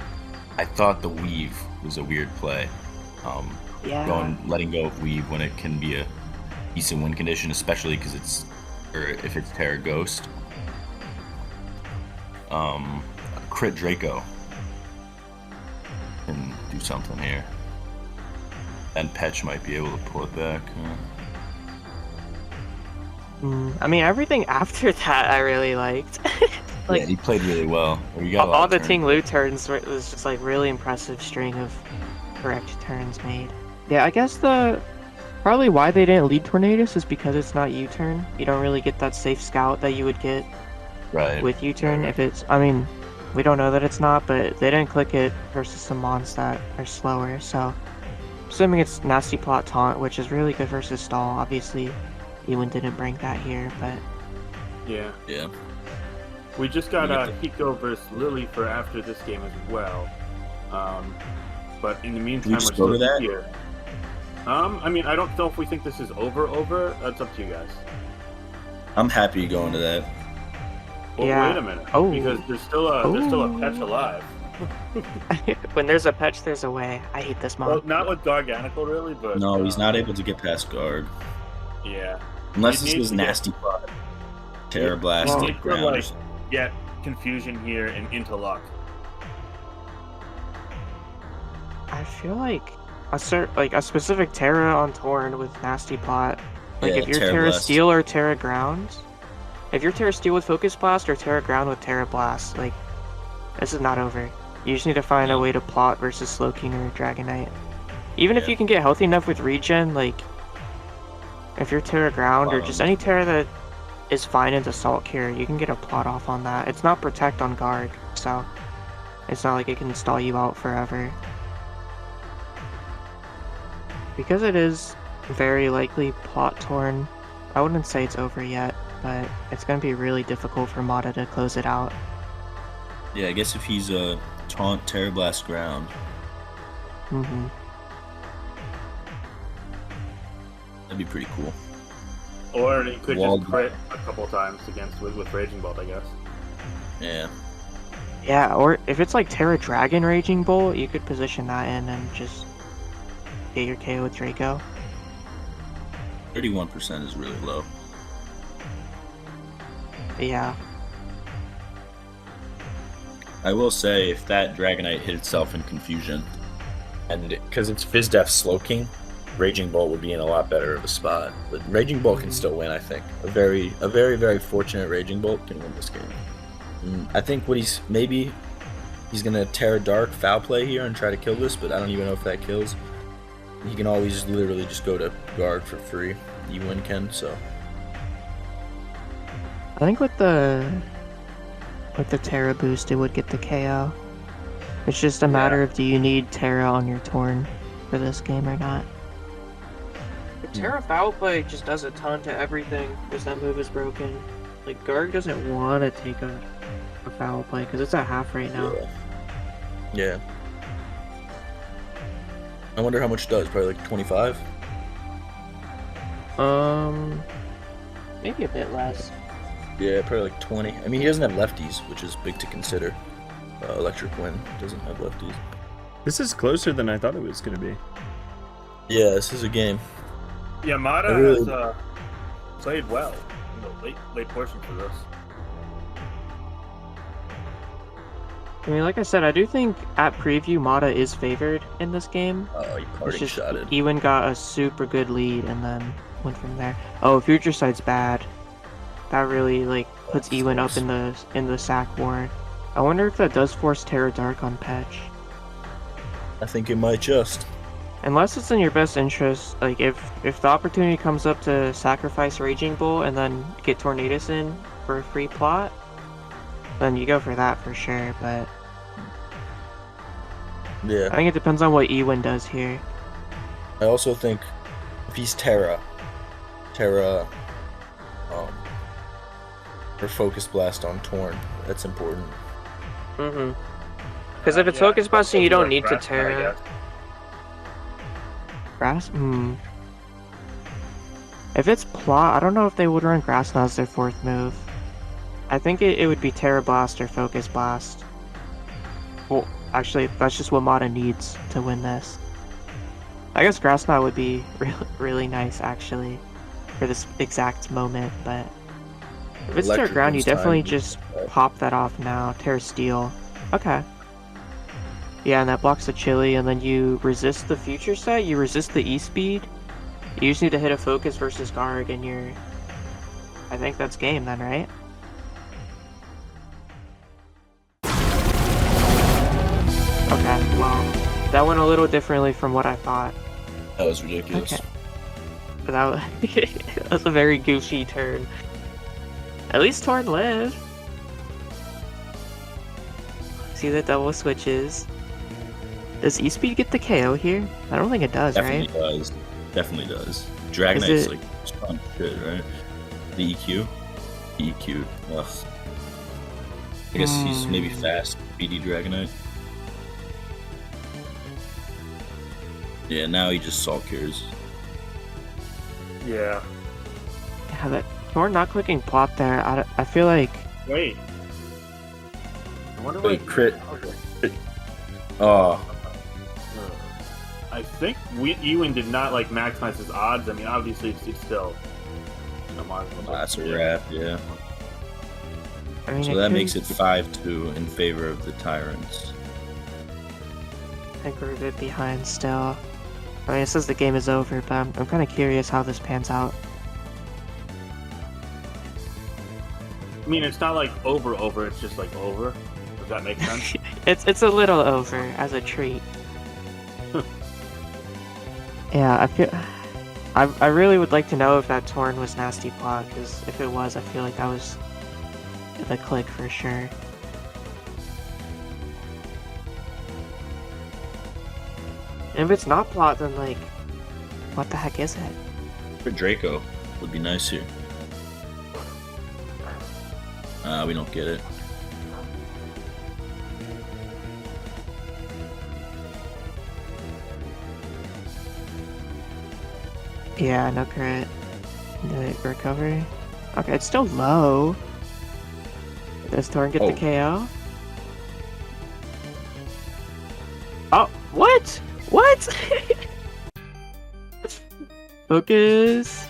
I thought the weave was a weird play. Yeah. Letting go of weave when it can be a decent win condition, especially because if it's Terra Ghost. Crit Draco can do something here. And Petch might be able to pull it back. I mean, everything after that I really liked. Like, yeah, he played really well. We got a lot all of the turns. Ting Lu turns was just like really impressive string of correct turns made. Yeah, I guess probably why they didn't lead Tornadus is because it's not U-turn. You don't really get that safe scout that you would get Right. with U-turn if it's. I mean, we don't know that it's not, but they didn't click it versus some mons that are slower. So, assuming it's nasty plot taunt, which is really good versus stall. Obviously, ewin didn't bring that here, but Yeah. Yeah. We just got You get Pico versus Lily for after this game as well. But in the meantime, we we're just go to still that? here. I mean, I don't know if we think this is over. That's up to you guys. I'm happy going to that. Well, Yeah. wait a minute. Oh. Because there's still a Petch alive. when there's a patch, there's a way. I hate this mod. Well, not with Garganical really, but No, he's not able to get past guard. Yeah. Unless He this needs was to get- nasty plot. Terra Blast, Well, take Need to, ground. like, get confusion here and into luck. I feel like a specific Terra on Torn with nasty plot. Like Yeah, if you're Terra Terra Blast. Steel or Terra Ground, if you're Terra Steel with Focus Blast or Terra Ground with Terra Blast, like this is not over. You just need to find a way to plot versus Slowking or Dragonite. Even if Yeah. you can get healthy enough with regen, like if you're Terra Ground or just any Terra that is fine into Salt Cure, you can get a plot off on that. It's not Protect on guard, so it's not like it can stall you out forever. Because it is very likely plot torn, I wouldn't say it's over yet, but it's going to be really difficult for Mada to close it out. Yeah, I guess if he's a taunt Terra Blast ground. hmm That'd be pretty cool. Or he could Walled- just crit a couple times against with Raging Bolt, I guess. Yeah. Yeah, or if it's like Terra Dragon Raging Bolt, you could position that in and just get your KO with Draco. 31% is really low. Yeah. I will say, if that Dragonite hit itself in confusion, and because it's Fizdef Slowking, Raging Bolt would be in a lot better of a spot. But Raging Bolt can still win, I think. A very, very fortunate Raging Bolt can win this game. I think what he's gonna Terra Dark Foul Play here and try to kill this, but I don't even know if that kills. He can always literally just go to guard for free. ewin can, so. I think with the Terra boost, it would get the KO. It's just a matter of, do you need Terra on your Torn for this game or not? The Terra Foul Play just does a ton to everything because that move is broken. Like, Garg doesn't want to take a Foul Play because it's at half right now. Yeah. I wonder how much it does. Probably like 25? Maybe a bit less. Yeah, probably like 20. I mean, he doesn't have lefties, which is big to consider. Electric Wind doesn't have lefties. This is closer than I thought it was going to be. Yeah, this is a game. Yeah, Mada has played well in the late portion for this. I mean, like I said, I do think at preview, Mada is favored in this game. Oh, he party shotted. ewin got a super good lead and then went from there. Oh, Future Sight's bad. That really puts ewin up in the sack war. I wonder if that does force Terra Dark on Patch. I think it might just. Unless it's in your best interest, like if the opportunity comes up to sacrifice Raging Bull and then get Tornadus in for a free plot, then you go for that for sure, but yeah. I think it depends on what ewin does here. I also think if he's Terra, or Focus Blast on Torn, that's important. Because if it's Focus Blasting, you don't need to Terra. Grass? If it's Plot, I don't know if they would run Grass Knot as their fourth move. I think it would be Terra Blast or Focus Blast. Well, actually, that's just what Mada needs to win this. I guess Grass Knot would be really nice, actually, for this exact moment, but if it's Terra Ground, you definitely just pop that off now. Terra Steel. Okay. Yeah, and that blocks the Chili, and then you resist the Future Sight, you resist the E-Speed. You just need to hit a Focus versus Garg, and you're... I think that's game then, right? Okay, well, that went a little differently from what I thought. That was ridiculous. Okay. But that was a very goofy turn. At least Torn lived. See the double switches. Does E-Speed get the KO here? I don't think it does, Definitely right? does. Definitely does. Dragonite's like strong shit, right? The EQ? The EQ. Ugh. I guess he's maybe fast. BD Dragonite. Yeah, now he just Salt Cures. Yeah. Yeah, that Torn not clicking plot there. I feel like... Wait. I wonder Wait, what... crit. Oh. I think ewin did not maximize his odds. I mean, obviously it's still That's a wrap, yeah. I mean, So that makes it 5-2 in favor of the Tyrants. I think we're a bit behind still. I mean, it says the game is over, but I'm kind of curious how this pans out. I mean, it's not over, it's just over. Does that make sense? It's a little over as a treat. Yeah, I really would like to know if that Torn was nasty plot, because if it was, I feel like that was the click for sure. And if it's not plot, then what the heck is it? For Draco would be nice here. We don't get it. Yeah, no crit. The recovery. Okay, it's still low. Does Torn get the KO? Oh, what? What? Focus.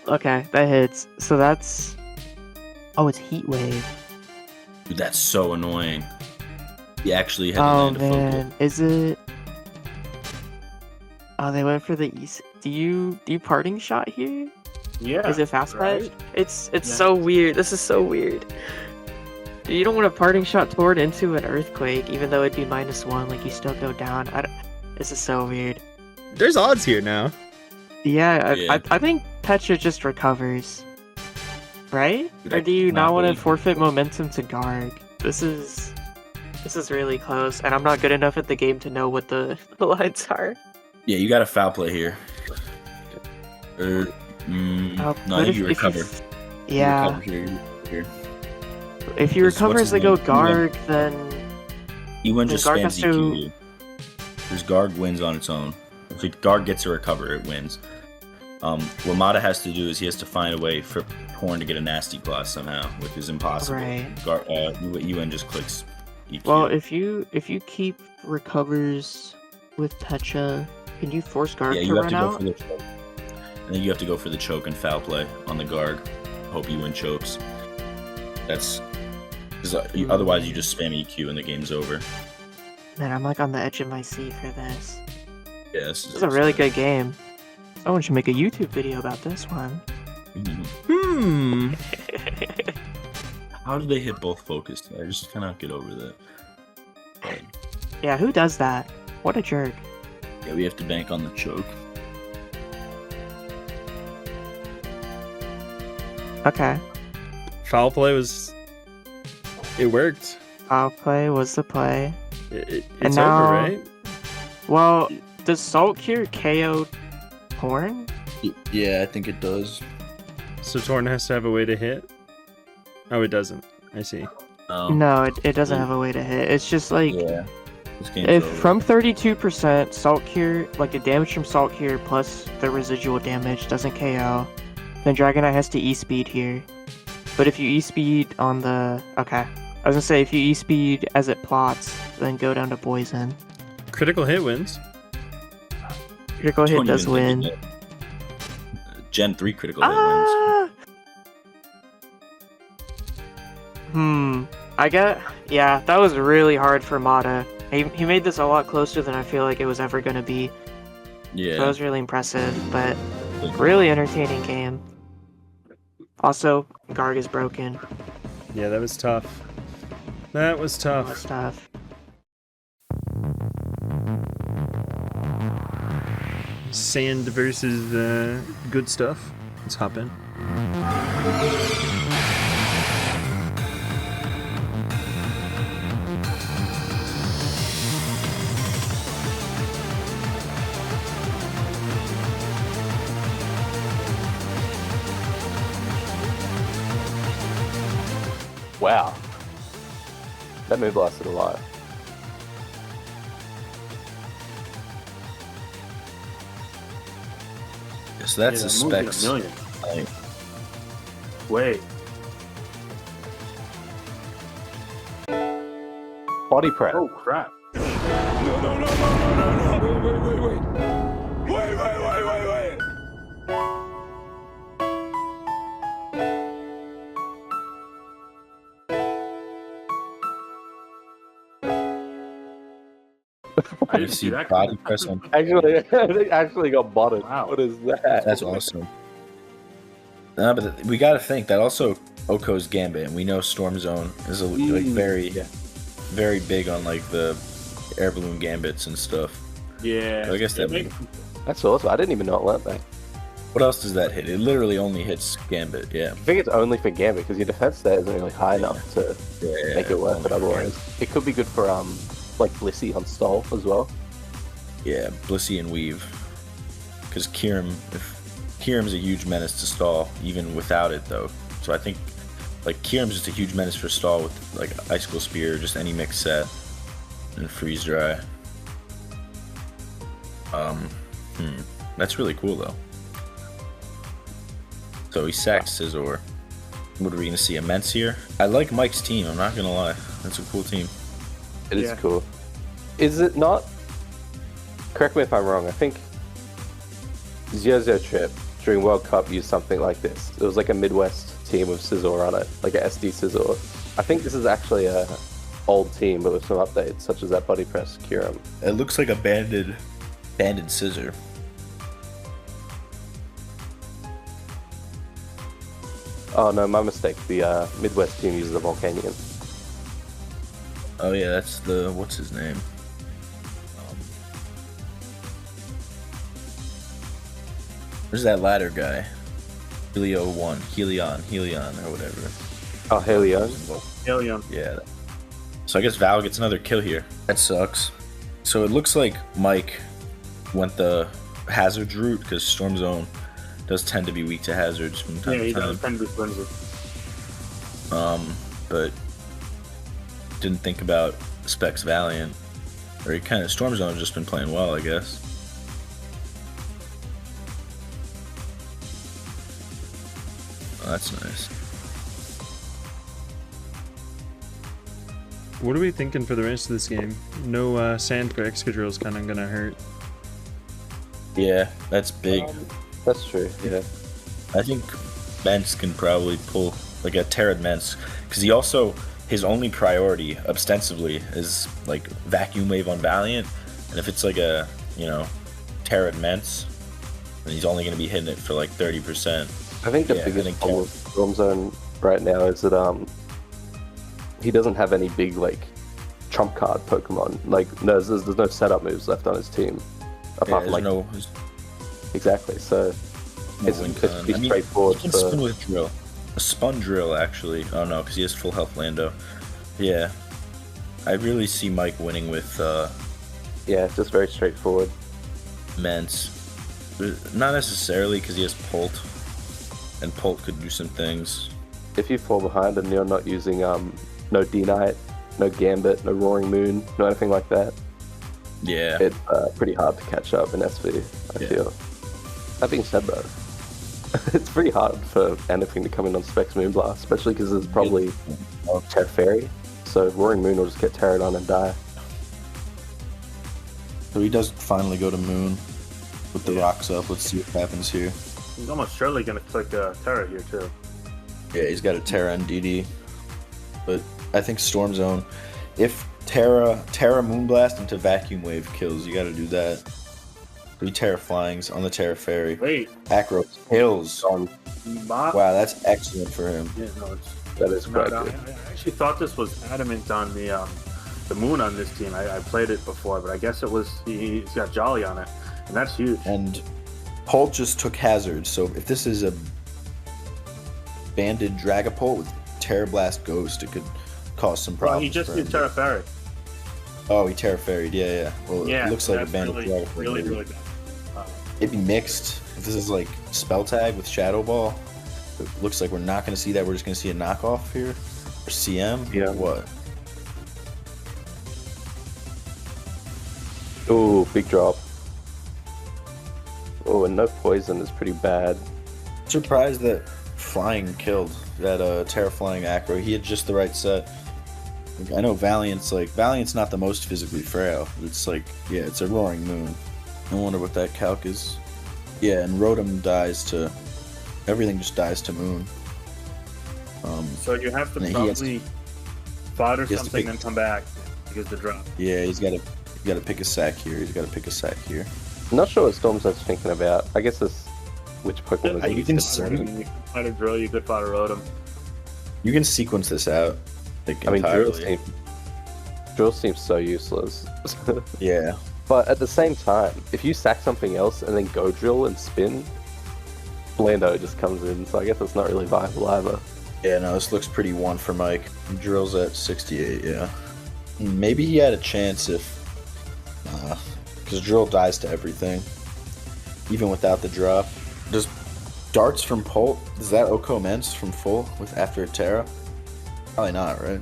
Okay, that hits. So that's... Oh, it's Heat Wave. Dude, that's so annoying. He actually had to Oh, land a focus. man. Is it... Oh, they went for the east. Do you parting shot here? Yeah. Is it fast right? patch? It's Yeah. so weird. This is so weird. You don't want a parting shot toward into an earthquake, even though it'd be -1. Like you still go down. This is so weird. There's odds here now. Yeah, Yeah. I think Gtcha just recovers, right? Dude, Or I do you cannot not want to believe forfeit momentum to Garg? This is really close, and I'm not good enough at the game to know what the lines are. Yeah, you got a foul play here. No, But I think you recover. Yeah. You recover here. If you What's recover his as they go name? Garg, then Ewin Then just Garg spams has to- EQ. Because Garg wins on its own. If Garg gets a recover, it wins. What Mada has to do is he has to find a way for Horn to get a nasty class somehow, which is impossible. Right. Ewin just clicks EQ. well, if you keep recovers with Gtcha, can you force Garg yeah, to you have run to go out? for the choke. And then you have to go for the choke and foul play on the Garg. Hope Ewin chokes. That's... Because otherwise you just spam EQ and the game's over. Man, I'm like on the edge of my seat for this. Yeah, This is a really good game. Someone should make a YouTube video about this one. Hmm. How did they hit both focused? I just cannot get over that. Yeah, who does that? What a jerk. Yeah, we have to bank on the choke. Okay. Foul play was. It worked. Foul play was the play. It's And now- over, right? Well, does Salt Cure KO Horn? Yeah, I think it does. So Torn has to have a way to hit. Oh, it doesn't. I see. No, it doesn't have a way to hit. It's just like Yeah. This game's if over. from 32% Salt Cure, like the damage from Salt Cure plus the residual damage doesn't KO, then Dragonite has to E-Speed here. But if you E-Speed on the... Okay. I was gonna say, if you E-Speed as it plots, then go down to Poison. Critical hit wins. Critical hit Don't does even think win. it did. Gen 3 critical hit wins. Ah! Yeah, that was really hard for Mada. He made this a lot closer than I feel like it was ever gonna be. Yeah. That was really impressive, but really entertaining game. Also, Garg is broken. Yeah, that was tough. That was All that tough. stuff. Sand versus good stuff. Let's hop in. Wow. That move lasted a while. So that's the that moved specs. in a million. Like, Wait. Body prep. Oh crap. I you didn't see that body coming. press on. Actually, they actually got botted. Wow. What is that? That's awesome. No, but we gotta think that also Oko's Gambit, and we know Storm Zone is like very, very big on like the air balloon gambits and stuff. Yeah. I guess that it makes- That's awesome. I didn't even know it learnt that. What else does that hit? It literally only hits Gambit. Yeah. I think it's only for Gambit because your defense there isn't really high enough to Yeah. make it worth it otherwise. It could be good for like Blissey on stall as well. Yeah, Blissey and Weave. Because Kieram's a huge menace to stall, even without it though. So I think like Kieram's just a huge menace for stall with like Icicle Spear, just any mix set, and Freeze Dry. That's really cool though. So he sacked Scizor. What are we gonna see? Immense here? I like Mike's team, I'm not gonna lie. That's a cool team. It is Yeah. cool. Is it not? Correct me if I'm wrong. I think Zero Trip during World Cup used something like this. It was like a Midwest team with Scissor on it, like a SD Scissor. I think this is actually a old team, but with some updates, such as that body press Curum. It looks like a banded scissor. Oh no, my mistake. The Midwest team uses a Volcanion. Oh yeah, that's the what's his name? Where's that ladder guy? Helion, or whatever. Oh, Helion. Helion. Yeah. So I guess Val gets another kill here. That sucks. So it looks like Mike went the hazards route because Storm Zone does tend to be weak to hazards from time Yeah, he to time. does tend to be flimsy. But didn't think about Specs Valiant. Or he kind of Storm Zone has just been playing well, I guess. Oh, that's nice. What are we thinking for the rest of this game? No Sand Excadrill's kind of gonna hurt. Yeah, that's big. That's true. Yeah. I think Mence can probably pull like a Terran Mence because he also his only priority ostensibly is like Vacuum Wave on Valiant, and if it's like a Terran Mence, then he's only going to be hitting it for like 30%. I think the biggest problem with Storm Zone right now is that he doesn't have any big like trump card Pokemon. Like there's no setup moves left on his team apart from like no. Exactly. So it's pretty straightforward. He can spin with Drill. A Spun Drill, actually. Oh no, because he has full health Lando. Yeah. I really see Mike winning with yeah, just very straightforward. Mence. Not necessarily because he has Pult. And Pult could do some things. If you fall behind and you're not using no D-Knight, no Gambit, no Roaring Moon, no anything like that, Yeah. it's pretty hard to catch up in SV, I feel. That being said though, it's pretty hard for anything to come in on Specs Moonblast, especially because there's probably Terra Fairy, so Roaring Moon will just get Terra'd on and die. So he does finally go to Moon with the rocks up. Let's see what happens here. He's almost surely going to click Terra here too. Yeah, he's got a Terra and DD. But I think Storm Zone, if Terra Moonblast into Vacuum Wave kills, you got to do that. 3 Terra Flyings on the Terra Fairy. Wait. Acro kills. On. Wow, that's excellent for him. Yeah, no, That is quite good. I actually thought this was adamant on the Moon on this team. I played it before, but I guess it was he's got Jolly on it, and that's huge. And Pult just took Hazard, so if this is a banded Dragapult with Terra Blast Ghost, it could cause some problems. Well, he just for did him. Terra Fairy. Oh, he Terra Fairy'd, yeah. Well, Yeah, it looks like a that's banded Dragapult. really bad. It'd be mixed. If this is like Spell Tag with Shadow Ball, it looks like we're not going to see that. We're just going to see a knockoff here. Or CM? Yeah. What? Ooh, big drop. Oh, and no poison is pretty bad. Surprised that Flying killed that Terra Flying Acro. He had just the right set. I know Valiant's not the most physically frail. It's like, yeah, it's a Roaring Moon. I wonder what that calc is. Yeah, and Rotom dies to... Everything just dies to Moon. So you have to and he probably fodder he has to something pick- and come back because the drop. Yeah, he's got to pick a sack here. I'm not sure what Storm Zone's thinking about. I guess this which Pokemon Yeah, is you can You could fodder Drill, you could fodder Rotom. You can sequence this out. Like, I mean, entirely. Drill seems so useless. Yeah. But at the same time, if you sack something else and then go Drill and spin, Lando just comes in, so I guess it's not really viable either. Yeah, no, this looks pretty one for Mike. Drill's at 68, yeah. Maybe he had a chance if... because Drill dies to everything. Even without the drop. Does Darts from Pult, is that Oko Mence from full with after Terra? Probably not, right?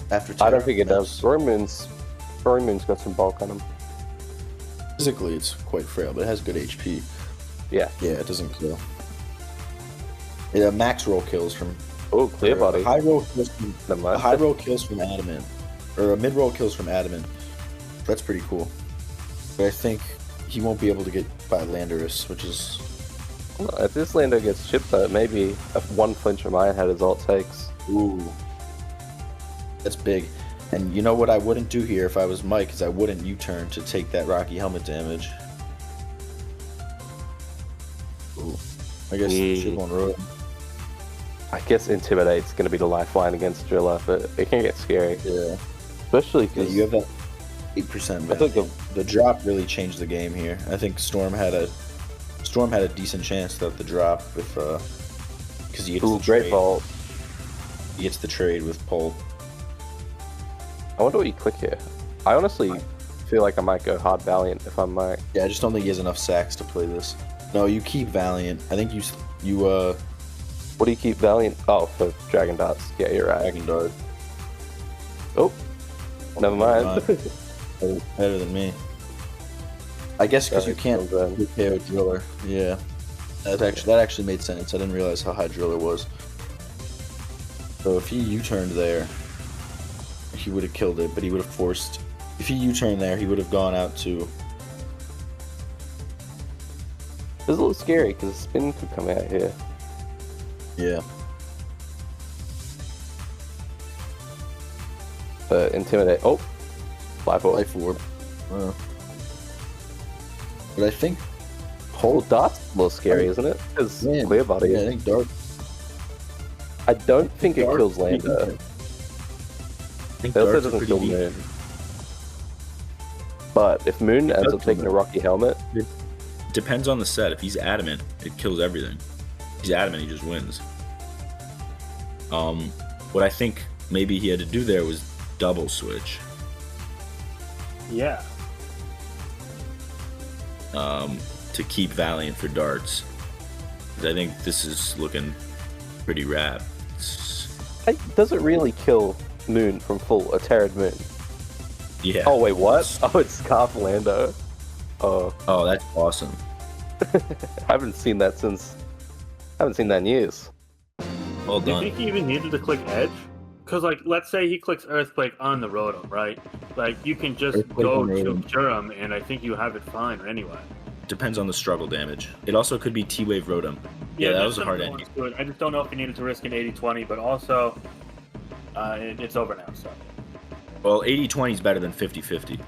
After Terra, I don't think it Mence. does. Roaring Moon's got some bulk on him. Physically, it's quite frail, but it has good HP. Yeah. Yeah, it doesn't kill. Yeah, max roll kills from... Oh, clear body. A high roll kills from, Never mind. a high roll kills from Adamant. Or a mid roll kills from Adamant. That's pretty cool. But I think he won't be able to get by Landorus, which is Well, if this Lando gets chipped though, maybe a one flinch from Iron Head his ult takes. Ooh. That's big. And you know what I wouldn't do here if I was Mike, is I wouldn't U-turn to take that Rocky helmet damage. Ooh. I guess ship on road. I guess Intimidate's going to be the lifeline against Driller, but it can get scary. Yeah. Especially Yeah, because you have that 8%. I think The drop really changed the game here. I think Storm had a decent chance without the drop with because he gets the great trade. vault. He gets the trade with Pole. I wonder what you click here. I honestly feel like I might go hard Valiant if I'm Mike. Yeah, I just don't think he has enough sacks to play this. No, you keep Valiant. I think you What do you keep Valiant? Oh, for Dragon Darts. Yeah, you're right. Dragon Dart. Oh, never mind. Better than me. I guess because you can't then. KO Driller. Yeah, that actually made sense. I didn't realize how high Driller was. So if he U-turned there, he would have killed it, but he would have forced. If he U-turned there, he would have gone out to. It's a little scary because spin could come out here. Yeah. Intimidate. Oh, Life Orb. Life Orb. But I think Well, Dart's a little scary, isn't it? Because Clear Body. Yeah, I think Dart. I don't think it Dart- kills Lando. I think It also Dart's doesn't pretty kill deep. Moon. But if Moon ends up kill taking a Moon. Rocky Helmet, Depends on the set. If he's adamant, it kills everything. If he's adamant, he just wins. What I think maybe he had to do there was double switch. Yeah. To keep Valiant for darts. 'Cause I think this is looking pretty rad. does it really kill Moon from full a Terran Moon? Yeah. Oh wait, what? Oh, it's Scarf Lando. Oh, Oh, that's awesome. I haven't seen that in years. Well Do you done. think he even needed to click Edge? Because, like, let's say he clicks Earthquake on the Rotom, right? Like, you can just Earthquake go on to Rotom. Durham, and I think you have it fine anyway. Depends on the struggle damage. It also could be T-Wave Rotom. Yeah, that that's was a hard something ending. to it. I just don't know if you needed to risk an 80-20, but also, it's over now, so. Well, 80-20 is better than 50-50.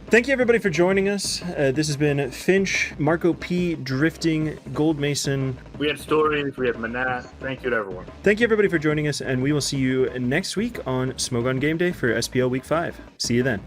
Thank you everybody for joining us. This has been Finch, Marco P, Drifting, Gold Mason. We had stories, we had Manat. Thank you to everyone. Thank you everybody for joining us, and we will see you next week on Smogon Gameday for SPL Week 5. See you then.